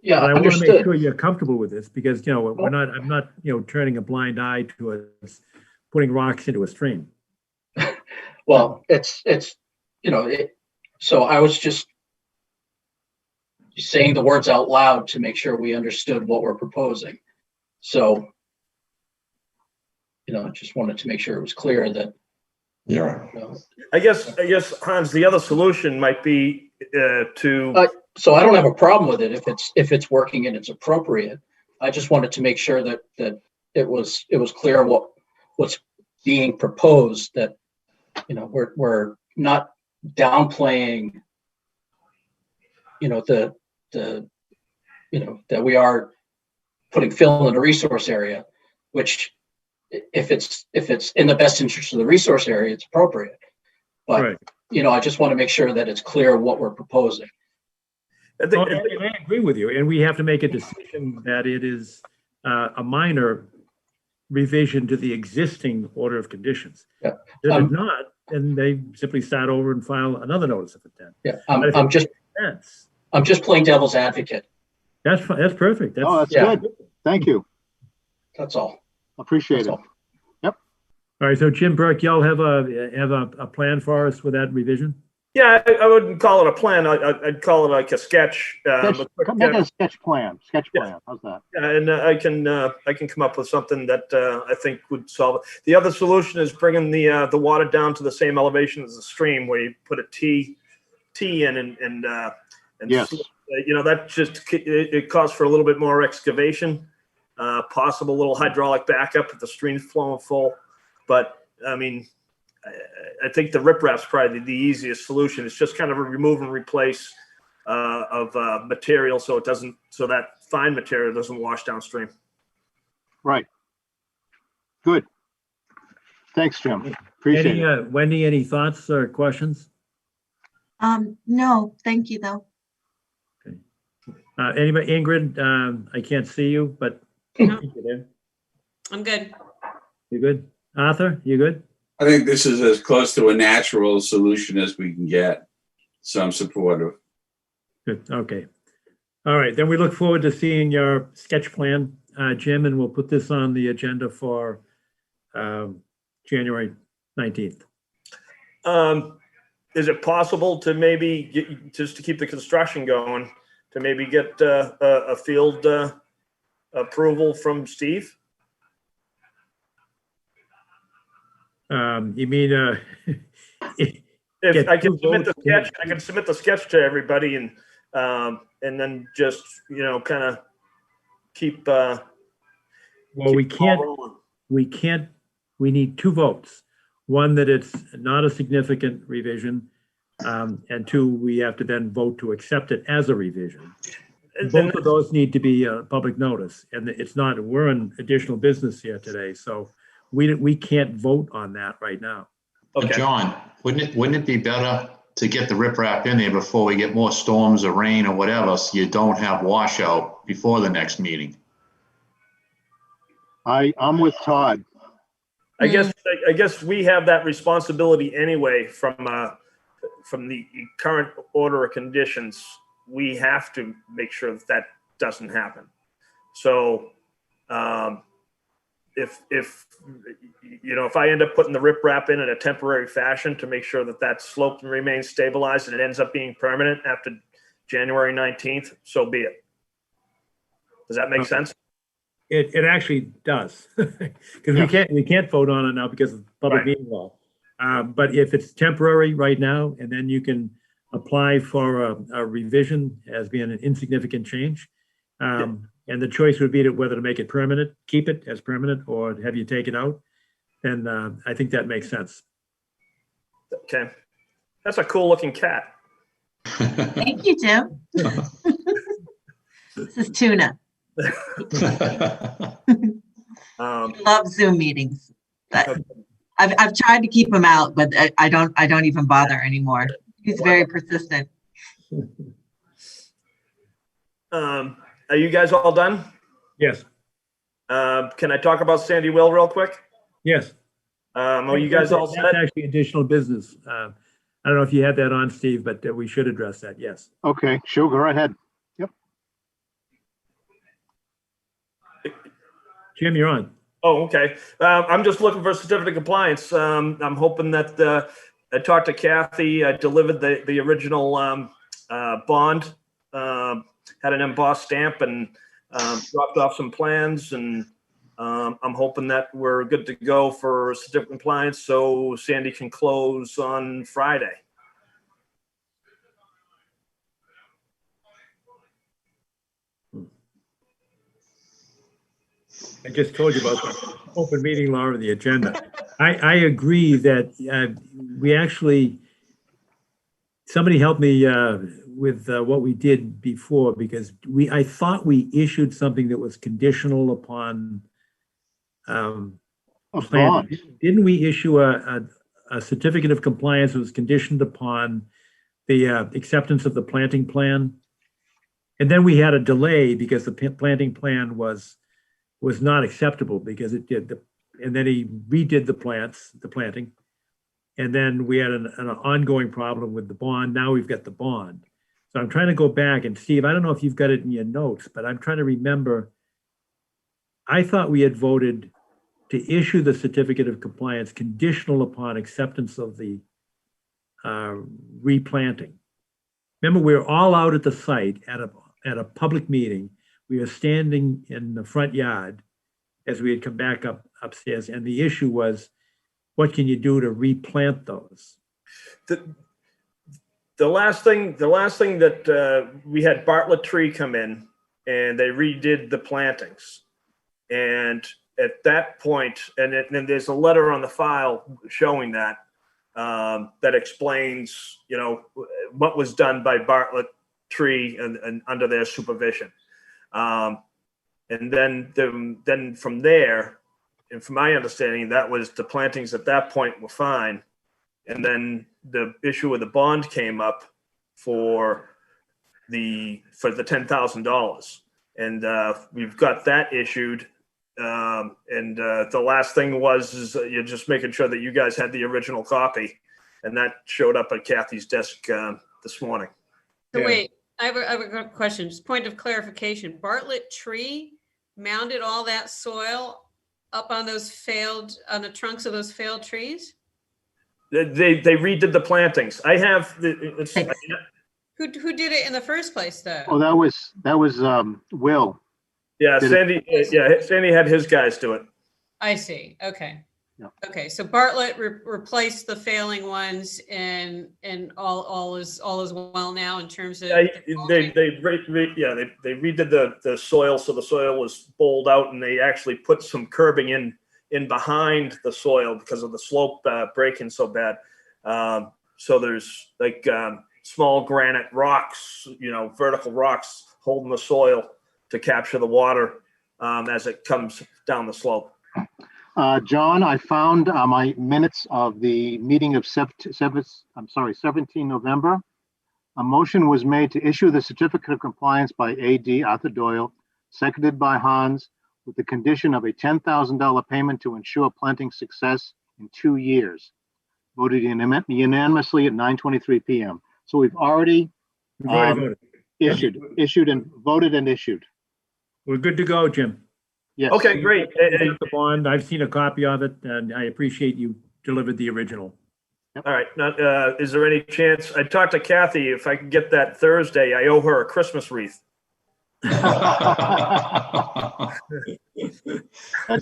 Yeah, but I want to make understood. sure you're comfortable with this, because I'm not turning a blind eye to putting rocks into a stream. Well, so I was just saying the words out loud to make sure we understood what we're proposing. So, I just wanted to make sure it was clear that. Yeah. I guess Hans, the other solution might be to. So I don't have a problem with it if it's working and it's appropriate. I just wanted to make sure that it was clear what's being proposed, that we're not downplaying that we are putting fill in a resource area, which if it's in the best interest of the resource area, it's appropriate. But right. I just want to make sure that it's clear what we're proposing. I agree with you, and we have to make a decision that it is a minor revision to the existing order of conditions. Yeah. If it's not, then they simply start over and file another notice of intent. Yeah, I'm just playing devil's advocate. That's fine. That's perfect. That's good. Thank you. That's all. Appreciate it. Yep. All right. So Jim Burke, y'all have a plan for us with that revision? Yeah, I wouldn't call it a plan. I'd call it like a sketch. Make a sketch plan. How's that? Yeah, and I can come up with something that I think would solve it. The other solution is bringing the water down to the same elevation as the stream, where you put a T in and And Yes. that just it calls for a little bit more excavation, possible little hydraulic backup if the stream's flowing full. But I mean, I think the riprap's probably the easiest solution. It's just kind of a remove and replace of material so that fine material doesn't wash downstream. Right. Good. Thanks, Jim. Appreciate it. Wendy, any thoughts or questions? No, thank you though. Anybody, Ingrid, I can't see you, but I'm good. you good? Arthur, you good? I think this is as close to a natural solution as we can get. So I'm supportive. Good, okay. All right, then we look forward to seeing your sketch plan, Jim, and we'll put this on the agenda for January 19th. Is it possible to maybe just to keep the construction going, to maybe get a field approval from Steve? You mean If I can two submit the votes, sketch, I can submit the sketch to everybody and then just kind of keep. Well, we can't. We need two votes. One, that it's not a significant revision, and two, we have to then vote to accept it as a revision. Both of those need to be public notice, and it's not. We're in additional business here today, so we can't vote on that right now. But John, wouldn't it be better to get the riprap in there before we get more storms or rain or whatever, so you don't have washout before the next meeting? I'm with Todd. I guess we have that responsibility anyway from the current order of conditions. We have to make sure that doesn't happen. So if I end up putting the riprap in a temporary fashion to make sure that slope remains stabilized and it ends up being permanent after January 19th, so be it. Does that make sense? It actually does, because we can't vote on it now because of public meeting law. But if it's temporary right now, and then you can apply for a revision as being an insignificant change. And the choice would be whether to make it permanent, keep it as permanent, or have you take it out. And I think that makes sense. Okay. That's a cool looking cat. Thank you, Jim. This is Tuna. Love Zoom meetings. I've tried to keep him out, but I don't even bother anymore. He's very persistent. Are you guys all done? Yes. Can I talk about Sandy Will real quick? Yes. Are you guys all set? That's actually additional business. I don't know if you had that on, Steve, but we should address that. Yes. Okay, sure, go ahead. Yep. Jim, you're on. Oh, okay. I'm just looking for a certificate of compliance. I'm hoping that I talked to Kathy. I delivered the original bond, had an embossed stamp, and dropped off some plans. And I'm hoping that we're good to go for certificate of compliance so Sandy can close on Friday. I just told you about the open meeting law and the agenda. I agree that we actually, somebody helped me with what we did before, because I thought we issued something that was conditional upon bond. Didn't we issue a certificate of compliance that was conditioned upon the acceptance of the planting plan? And then we had a delay because the planting plan was not acceptable because it did and then he redid the planting. And then we had an ongoing problem with the bond. Now we've got the bond. So I'm trying to go back, and Steve, I don't know if you've got it in your notes, but I'm trying to remember. I thought we had voted to issue the certificate of compliance conditional upon acceptance of the replanting. Remember, we were all out at the site at a public meeting. We were standing in the front yard as we had come back upstairs, and the issue was, what can you do to replant those? the last thing that we had Bartlett Tree come in and they redid the plantings. And at that point, and there's a letter on the file showing that, that explains, you know, what was done by Bartlett Tree and under their supervision. And then from there, and from my understanding, that was the plantings at that point were fine. And then the issue of the bond came up for the $10,000. And we've got that issued. The last thing is you're just making sure that you guys had the original copy. And that showed up at Kathy's desk this morning. So wait, I have a question, just point of clarification. Bartlett Tree mounted all that soil up on on the trunks of those failed trees? They redid the plantings. I have Who did it in the first place, though? Oh, that was Will. Yeah, Sandy. Sandy had his guys do it. I see. Okay. Yeah. Okay. So Bartlett replaced the failing ones, and all is well now in terms of. They redid the soil, so the soil was bowled out, and they actually put some curbing in behind the soil because of the slope breaking so bad. So there's like small granite rocks, vertical rocks holding the soil to capture the water as it comes down the slope. John, I found my minutes of the meeting of 17 November. A motion was made to issue the certificate of compliance by AD Arthur Doyle, seconded by Hans, with the condition of a $10,000 payment to ensure planting success in 2 years. Voted unanimously at 9:23 p.m. So we've already voted. issued and voted and issued. We're good to go, Jim. Yes. Okay, great. The bond, I've seen a copy of it, and I appreciate you delivered the original. All right. Now, is there any chance? I talked to Kathy. If I can get that Thursday, I owe her a Christmas wreath. That's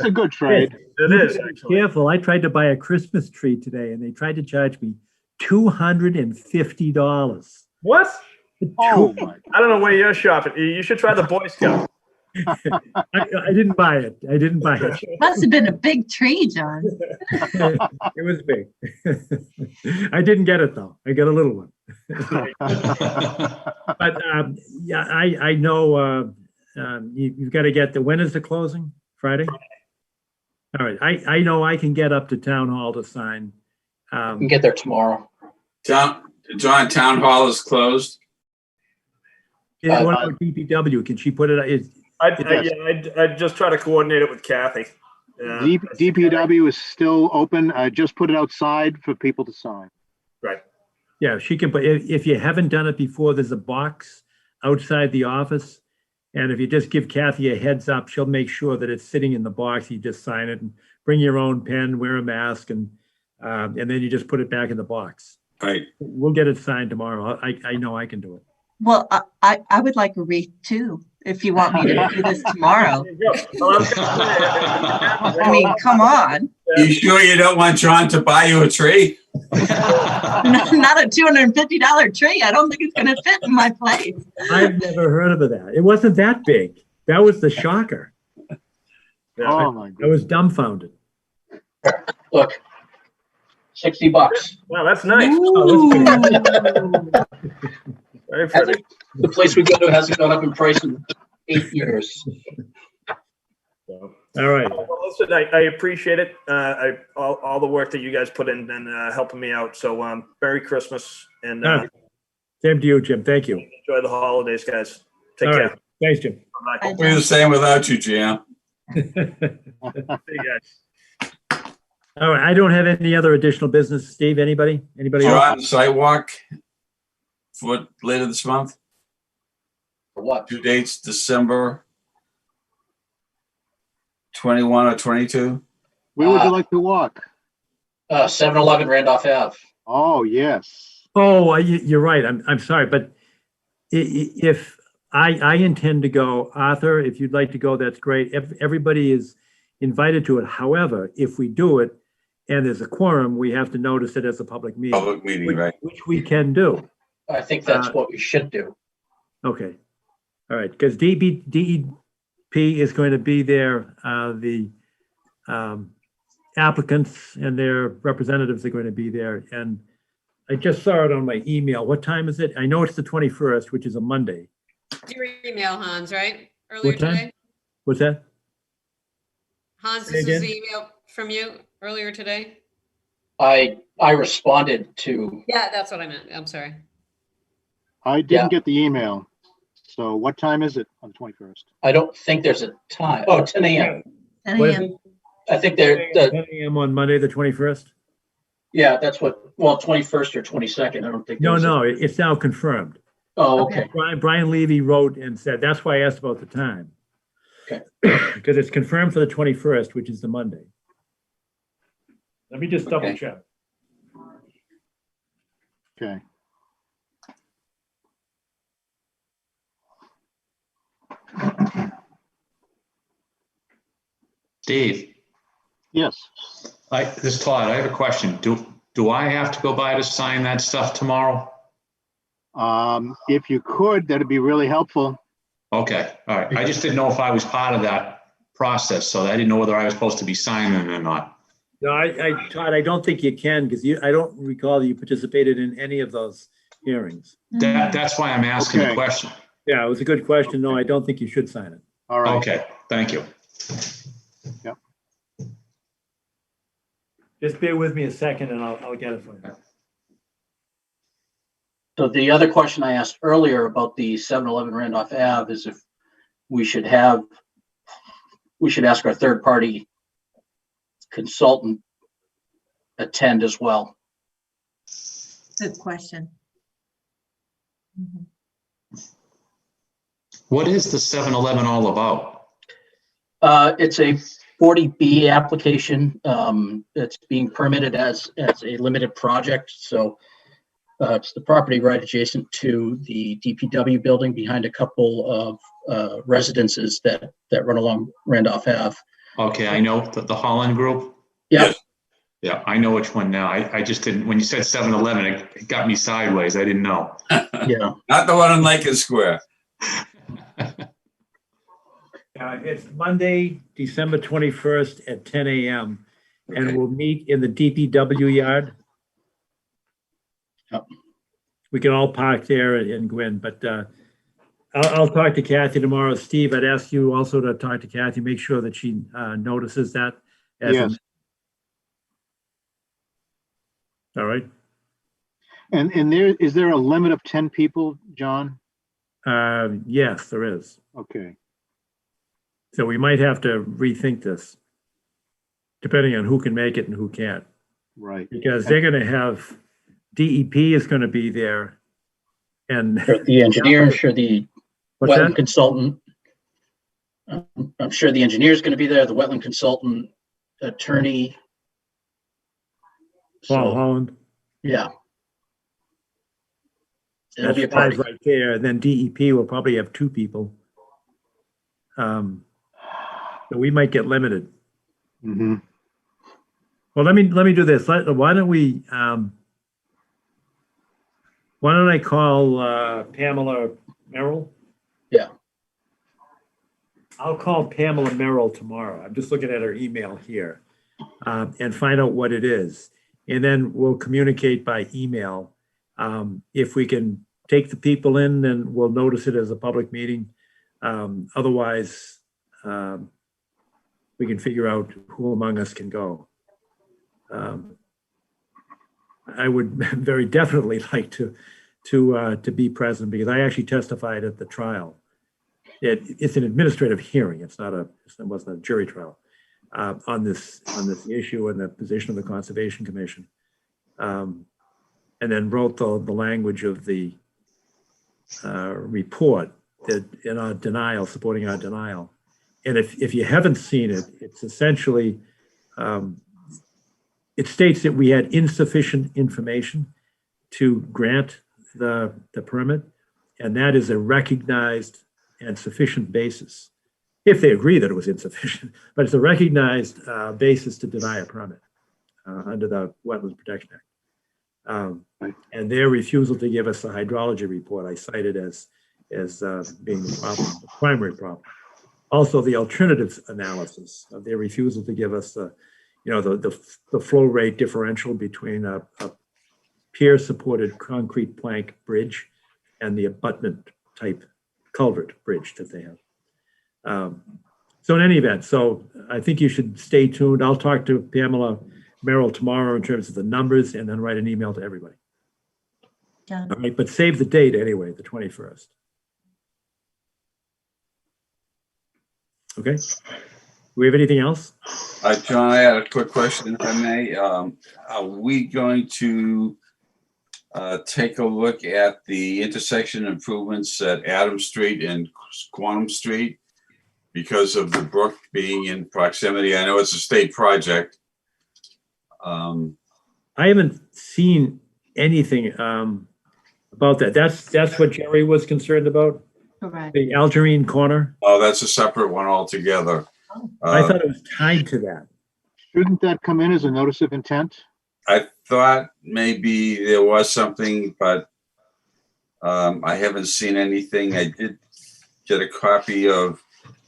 a good trade. It is. Actually. Careful. I tried to buy a Christmas tree today, and they tried to charge me $250. What? Oh my! I don't know where you're shopping. You should try the Boy Scout. I didn't buy it. Must have been a big tree, John. It was big. I didn't get it though. I got a little one. But yeah, I know you've got to get when is the closing? Friday? All right. I know I can get up to town hall to sign. You can get there tomorrow. John, town hall is closed. Yeah, what about DPW? Can she put it? I'd just try to coordinate it with Kathy. DPW is still open. I just put it outside for people to sign. Right. Yeah, she can put, if you haven't done it before, there's a box outside the office. And if you just give Kathy a heads up, she'll make sure that it's sitting in the box. You just sign it and bring your own pen, wear a mask, and then you just put it back in the box. Right. We'll get it signed tomorrow. I know I can do it. Well, I would like a wreath too, if you want me to do this tomorrow. I mean, come on. You sure you don't want John to buy you a tree? Not a $250 tree. I don't think it's going to fit in my place. I've never heard of that. It wasn't that big. That was the shocker. Oh my God. I was dumbfounded. Look, $60. Wow, that's nice. Very pretty. The place we go to hasn't gone up in price in 8 years. All right. Well, listen, I appreciate it. All the work that you guys put in and helping me out. So Merry Christmas and same to you, Jim. Thank you. Enjoy the holidays, guys. Take All care. right. Thanks, Jim. Bye. We're the same without you, Jam. See you guys. All right. I don't have any other additional business. Steve, anybody? Anybody You're on else? the sidewalk for later this month. For what? 2 dates, December 21 or 22. Where would you like to walk? 7-Eleven Randolph Ave. Oh, yes. Oh, you're right. I'm sorry, but if I intend to go, Arthur, if you'd like to go, that's great. Everybody is invited to it. However, if we do it and there's a quorum, we have to notice it as a public meeting. Public meeting, right? Which we can do. I think that's what we should do. Okay. All right, because DEP is going to be there. The applicants and their representatives are going to be there. And I just saw it on my email. What time is it? I know it's the 21st, which is a Monday. Your email, Hans, right? Earlier What time? today? What's that? Hans, Say this was again? the email from you earlier today? I responded to, Yeah, that's what I meant. I'm sorry. I didn't get the email. So what time is it on the 21st? I don't think there's a time. Oh, 10 a.m. 10 What is a.m. it? I think they're, 10 a.m. on Monday, the 21st? yeah, that's what, well, 21st or 22nd. I don't think. there No, was a- no, it's now confirmed. Oh, okay. Brian Levy wrote and said, that's why I asked about the time. Okay. Because it's confirmed for the 21st, which is the Monday. Let me just double Okay. check. Okay. Steve, Yes. this is Todd. I have a question. Do I have to go by to sign that stuff tomorrow? If you could, that'd be really helpful. Okay, all right. I just didn't know if I was part of that process, so I didn't know whether I was supposed to be signing or not. No, Todd, I don't think you can, because I don't recall that you participated in any of those hearings. That's why I'm asking the Okay. question. Yeah, it was a good question. No, I don't think you should sign it. All right. Okay, thank you. Yep. Just bear with me a second and I'll get it for you. So the other question I asked earlier about the 7-Eleven Randolph Ave is if we should ask our third-party consultant attend as well. Good question. Mhm. What is the 7-Eleven all about? It's a 40B application. It's being permitted as a limited project. So it's the property right adjacent to the DPW building behind a couple of residences that run along Randolph Ave. Okay, I know the Holland Group. Yep. Yeah, I know which one now. I just didn't, when you said 7-Eleven, it got me sideways. I didn't know. Yeah. Not the one in Lincoln Square. It's Monday, December 21st at 10 a.m. And we'll meet in the DPW yard. Yep. We can all park there and go in, but I'll talk to Kathy tomorrow. Steve, I'd ask you also to talk to Kathy, make sure that she notices that. Yes. All right. And is there a limit of 10 people, John? Yes, there is. Okay. So we might have to rethink this, depending on who can make it and who can't. Right. Because they're going to have, DEP is going to be there. And Sure, the engineer, sure, the What's wetland that? consultant. I'm sure the engineer is going to be there, the wetland consultant, attorney. Paul So, Holland. yeah. It'll That's be a five party. right there. And then DEP will probably have two people. So we might get limited. Mm-hmm. Well, let me do this. Why don't I call Pamela Merrill? Yeah. I'll call Pamela Merrill tomorrow. I'm just looking at her email here and find out what it is. And then we'll communicate by email. If we can take the people in, then we'll notice it as a public meeting. Otherwise, we can figure out who among us can go. I would very definitely like to be present because I actually testified at the trial. It's an administrative hearing. It wasn't a jury trial on this issue and the position of the Conservation Commission. And then wrote the language of the report that in our denial, supporting our denial. And if you haven't seen it, it's essentially, it states that we had insufficient information to grant the permit, and that is a recognized and sufficient basis, if they agree that it was insufficient, but it's a recognized basis to deny a permit under the Wetlands Protection Act. And their refusal to give us a hydrology report, I cited as being the problem, the primary problem. Also, the alternatives analysis of their refusal to give us the flow rate differential between a pier-supported concrete plank bridge and the abutment type culvert bridge that they have. So in any event, so I think you should stay tuned. I'll talk to Pamela Merrill tomorrow in terms of the numbers and then write an email to everybody. Done. All right, but save the date anyway, the 21st. Okay. Do we have anything else? John, I had a quick question, if I may. Are we going to take a look at the intersection improvements at Adams Street and Quantum Street because of the brook being in proximity? I know it's a state project. I haven't seen anything about that. That's what Jerry was concerned about? Correct. The Algerine corner? Oh, that's a separate one altogether. I thought it was tied to that. Shouldn't that come in as a notice of intent? I thought maybe there was something, but I haven't seen anything. I did get a copy of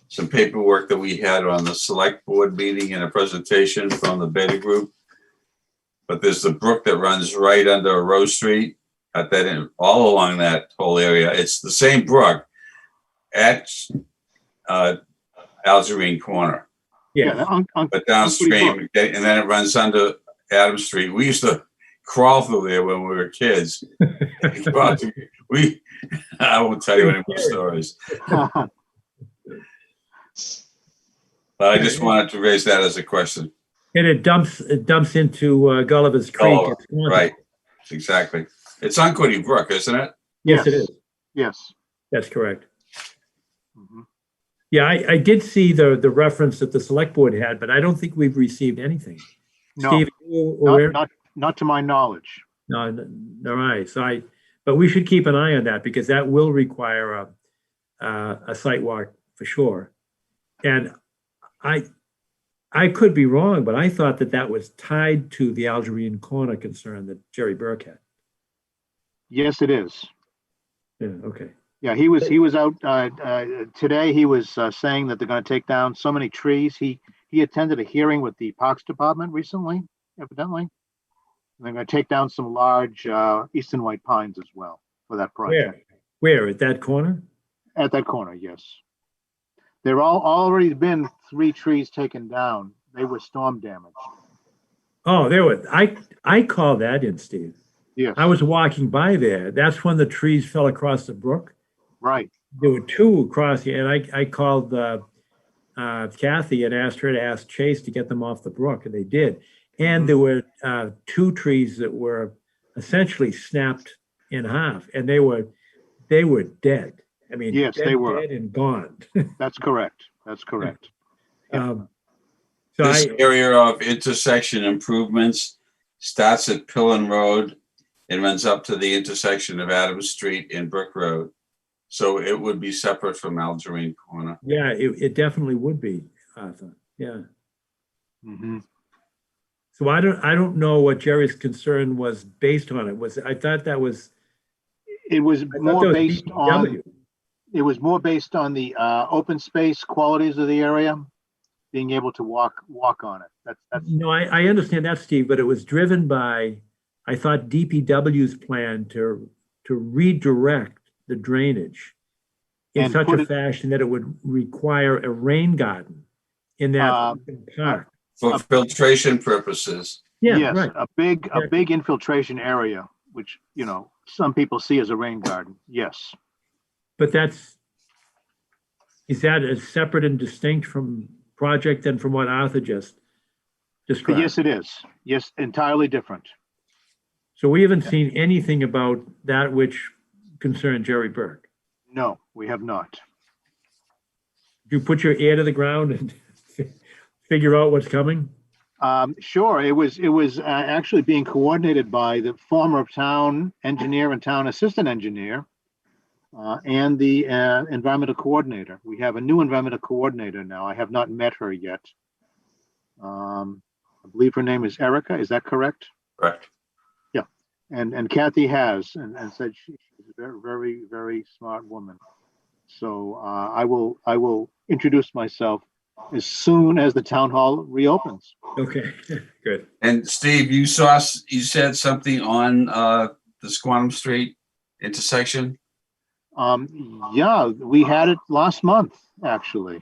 some paperwork that we had on the select board meeting and a presentation from the Beta Group. But there's the brook that runs right under Rose Street at that end, all along that whole area. It's the same brook at Algerine Corner. Yeah. But downstream, and then it runs under Adams Street. We used to crawl through there when we were kids. I won't tell you any more stories. But I just wanted to raise that as a question. And it dumps into Gulliver's Creek. Oh, right, exactly. It's Unquity Brook, isn't it? Yes, it is. Yes. That's correct. Yeah, I did see the reference that the select board had, but I don't think we've received anything. No, Steve, you aware? not to my knowledge. No, all right. So but we should keep an eye on that because that will require a site walk for sure. And I could be wrong, but I thought that was tied to the Algerine Corner concern that Jerry Burke had. Yes, it is. Yeah. Okay. Yeah, he was out today. He was saying that they're going to take down so many trees. He attended a hearing with the Parks Department recently, evidently. And they're going to take down some large eastern white pines as well for that project. Where at that corner? At that corner, yes. There already been 3 trees taken down. They were storm damaged. Oh, there were. I call that in, Steve. Yes. I was walking by there. That's when the trees fell across the brook. Right. There were 2 across here, and I called Kathy and asked her to ask Chase to get them off the brook, and they did. And there were 2 trees that were essentially snapped in half, and they were dead. I mean, yes, they were dead and gone. That's correct. That's correct. So this area of intersection improvements starts at Pillen Road and runs up to the intersection of Adams Street and Brook Road. So it would be separate from Algerine Corner. Yeah, it definitely would be, Arthur. Yeah. So I don't know what Jerry's concern was based on. I thought that was. It was more based on. DPW. It was more based on the open space qualities of the area, being able to walk on it. That's. No, I understand that, Steve, but it was driven by, I thought, DPW's plan to redirect the drainage in And such put a it- fashion that it would require a rain garden in that park. For filtration purposes. Yeah, yes, right. a big infiltration area, which some people see as a rain garden. Yes. But is that a separate and distinct from project than from what Arthur just described? Yes, it is. Yes, entirely different. So we haven't seen anything about that which concerned Jerry Burke. No, we have not. You put your ear to the ground and figure out what's coming? Sure. It was actually being coordinated by the former town engineer and town assistant engineer and the environmental coordinator. We have a new environmental coordinator now. I have not met her yet. I believe her name is Erica. Is that correct? Correct. Yeah. And Kathy has, and said she's a very, very, very smart woman. So I will introduce myself as soon as the town hall reopens. Okay, good. And Steve, you said something on the Squantum Street intersection? Yeah, we had it last month, actually.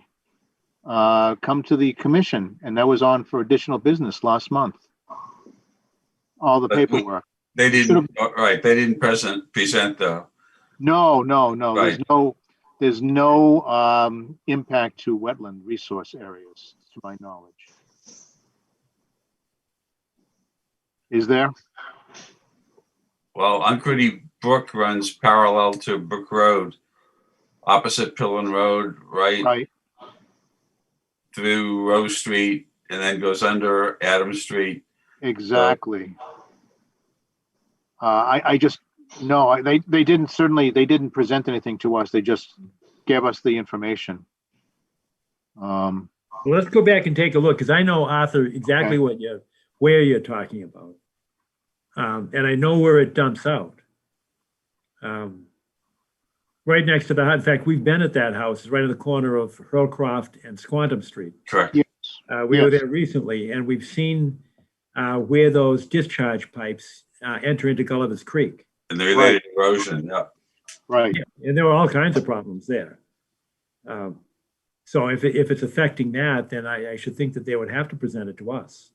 Come to the commission, and that was on for additional business last month. All the paperwork. They didn't, right, they didn't present the. No. Right. There's no impact to wetland resource areas, to my knowledge. Is there? Well, Uncrity Brook runs parallel to Brook Road, opposite Pillen Road, right? Through Rose Street, and then goes under Adams Street. Exactly. I just, no, they didn't present anything to us. They just gave us the information. Well, let's go back and take a look, because I know, Arthur, exactly where you're talking about. And I know where it dumps out. Right next to the, in fact, we've been at that house. It's right in the corner of Hurlcroft and Squantum Street. Correct. Yes. We were there recently, and we've seen where those discharge pipes enter into Gulliver's Creek. And the related erosion, yeah. Right. Yeah, and there were all kinds of problems there. So if it's affecting that, then I should think that they would have to present it to us.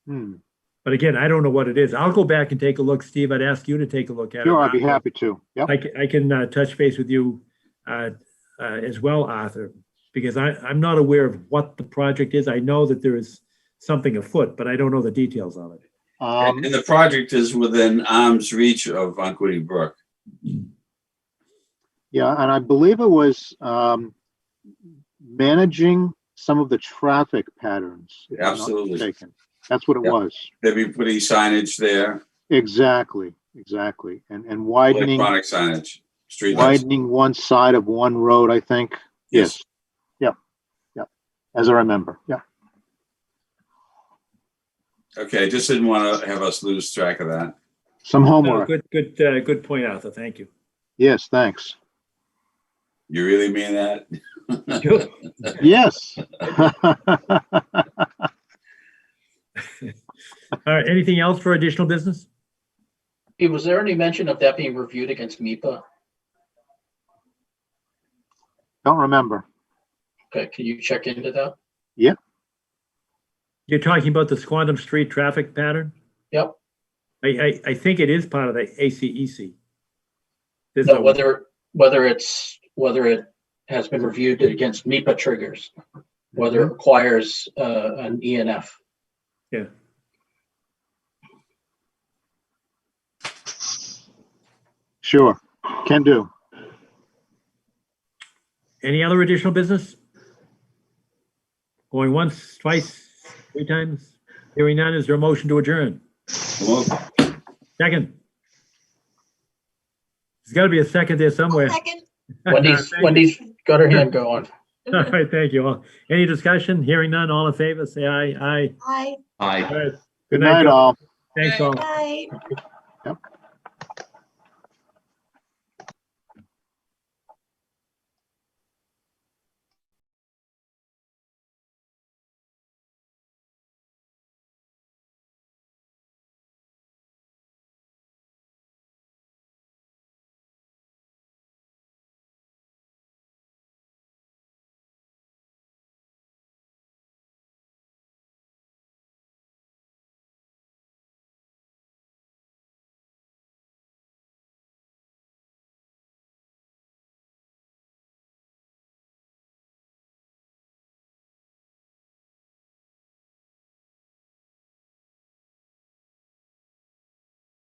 But again, I don't know what it is. I'll go back and take a look. Steve, I'd ask you to take a look at it. Sure, I'd be happy to. Yep. I can touch base with you as well, Arthur, because I'm not aware of what the project is. I know that there is something afoot, but I don't know the details of it. And the project is within arm's reach of Uncrity Brook. Yeah, and I believe it was managing some of the traffic patterns. if I'm not Absolutely. mistaken. That's what it Yep. was. They'll be putting signage there, Exactly. And widening electronic signage, street lights. widening one side of one road, I think. Yes. Yep. As I remember. Yeah. Okay, just didn't want to have us lose track of that. Some No, homework. good point, Arthur. Thank you. Yes, thanks. You really mean that? Yes. All right, anything else for additional business? Was there any mention of that being reviewed against MIPA? Don't remember. Okay, can you check into that? Yep. You're talking about the Squantum Street traffic pattern? Yep. I think it is part of the ACEC. No, whether it has been reviewed against MIPA triggers, whether it requires an ENF. Yeah. Sure. Can do. Any other additional business? Going once, twice, three times? Hearing none, is there a motion to adjourn? Second. There's got to be a second there somewhere. Second. Wendy's got her hand going. All right, thank you all. Any discussion? Hearing none, all in favor, say aye. Aye. Aye. Aye. All right. Good night, all. Thanks all. Bye.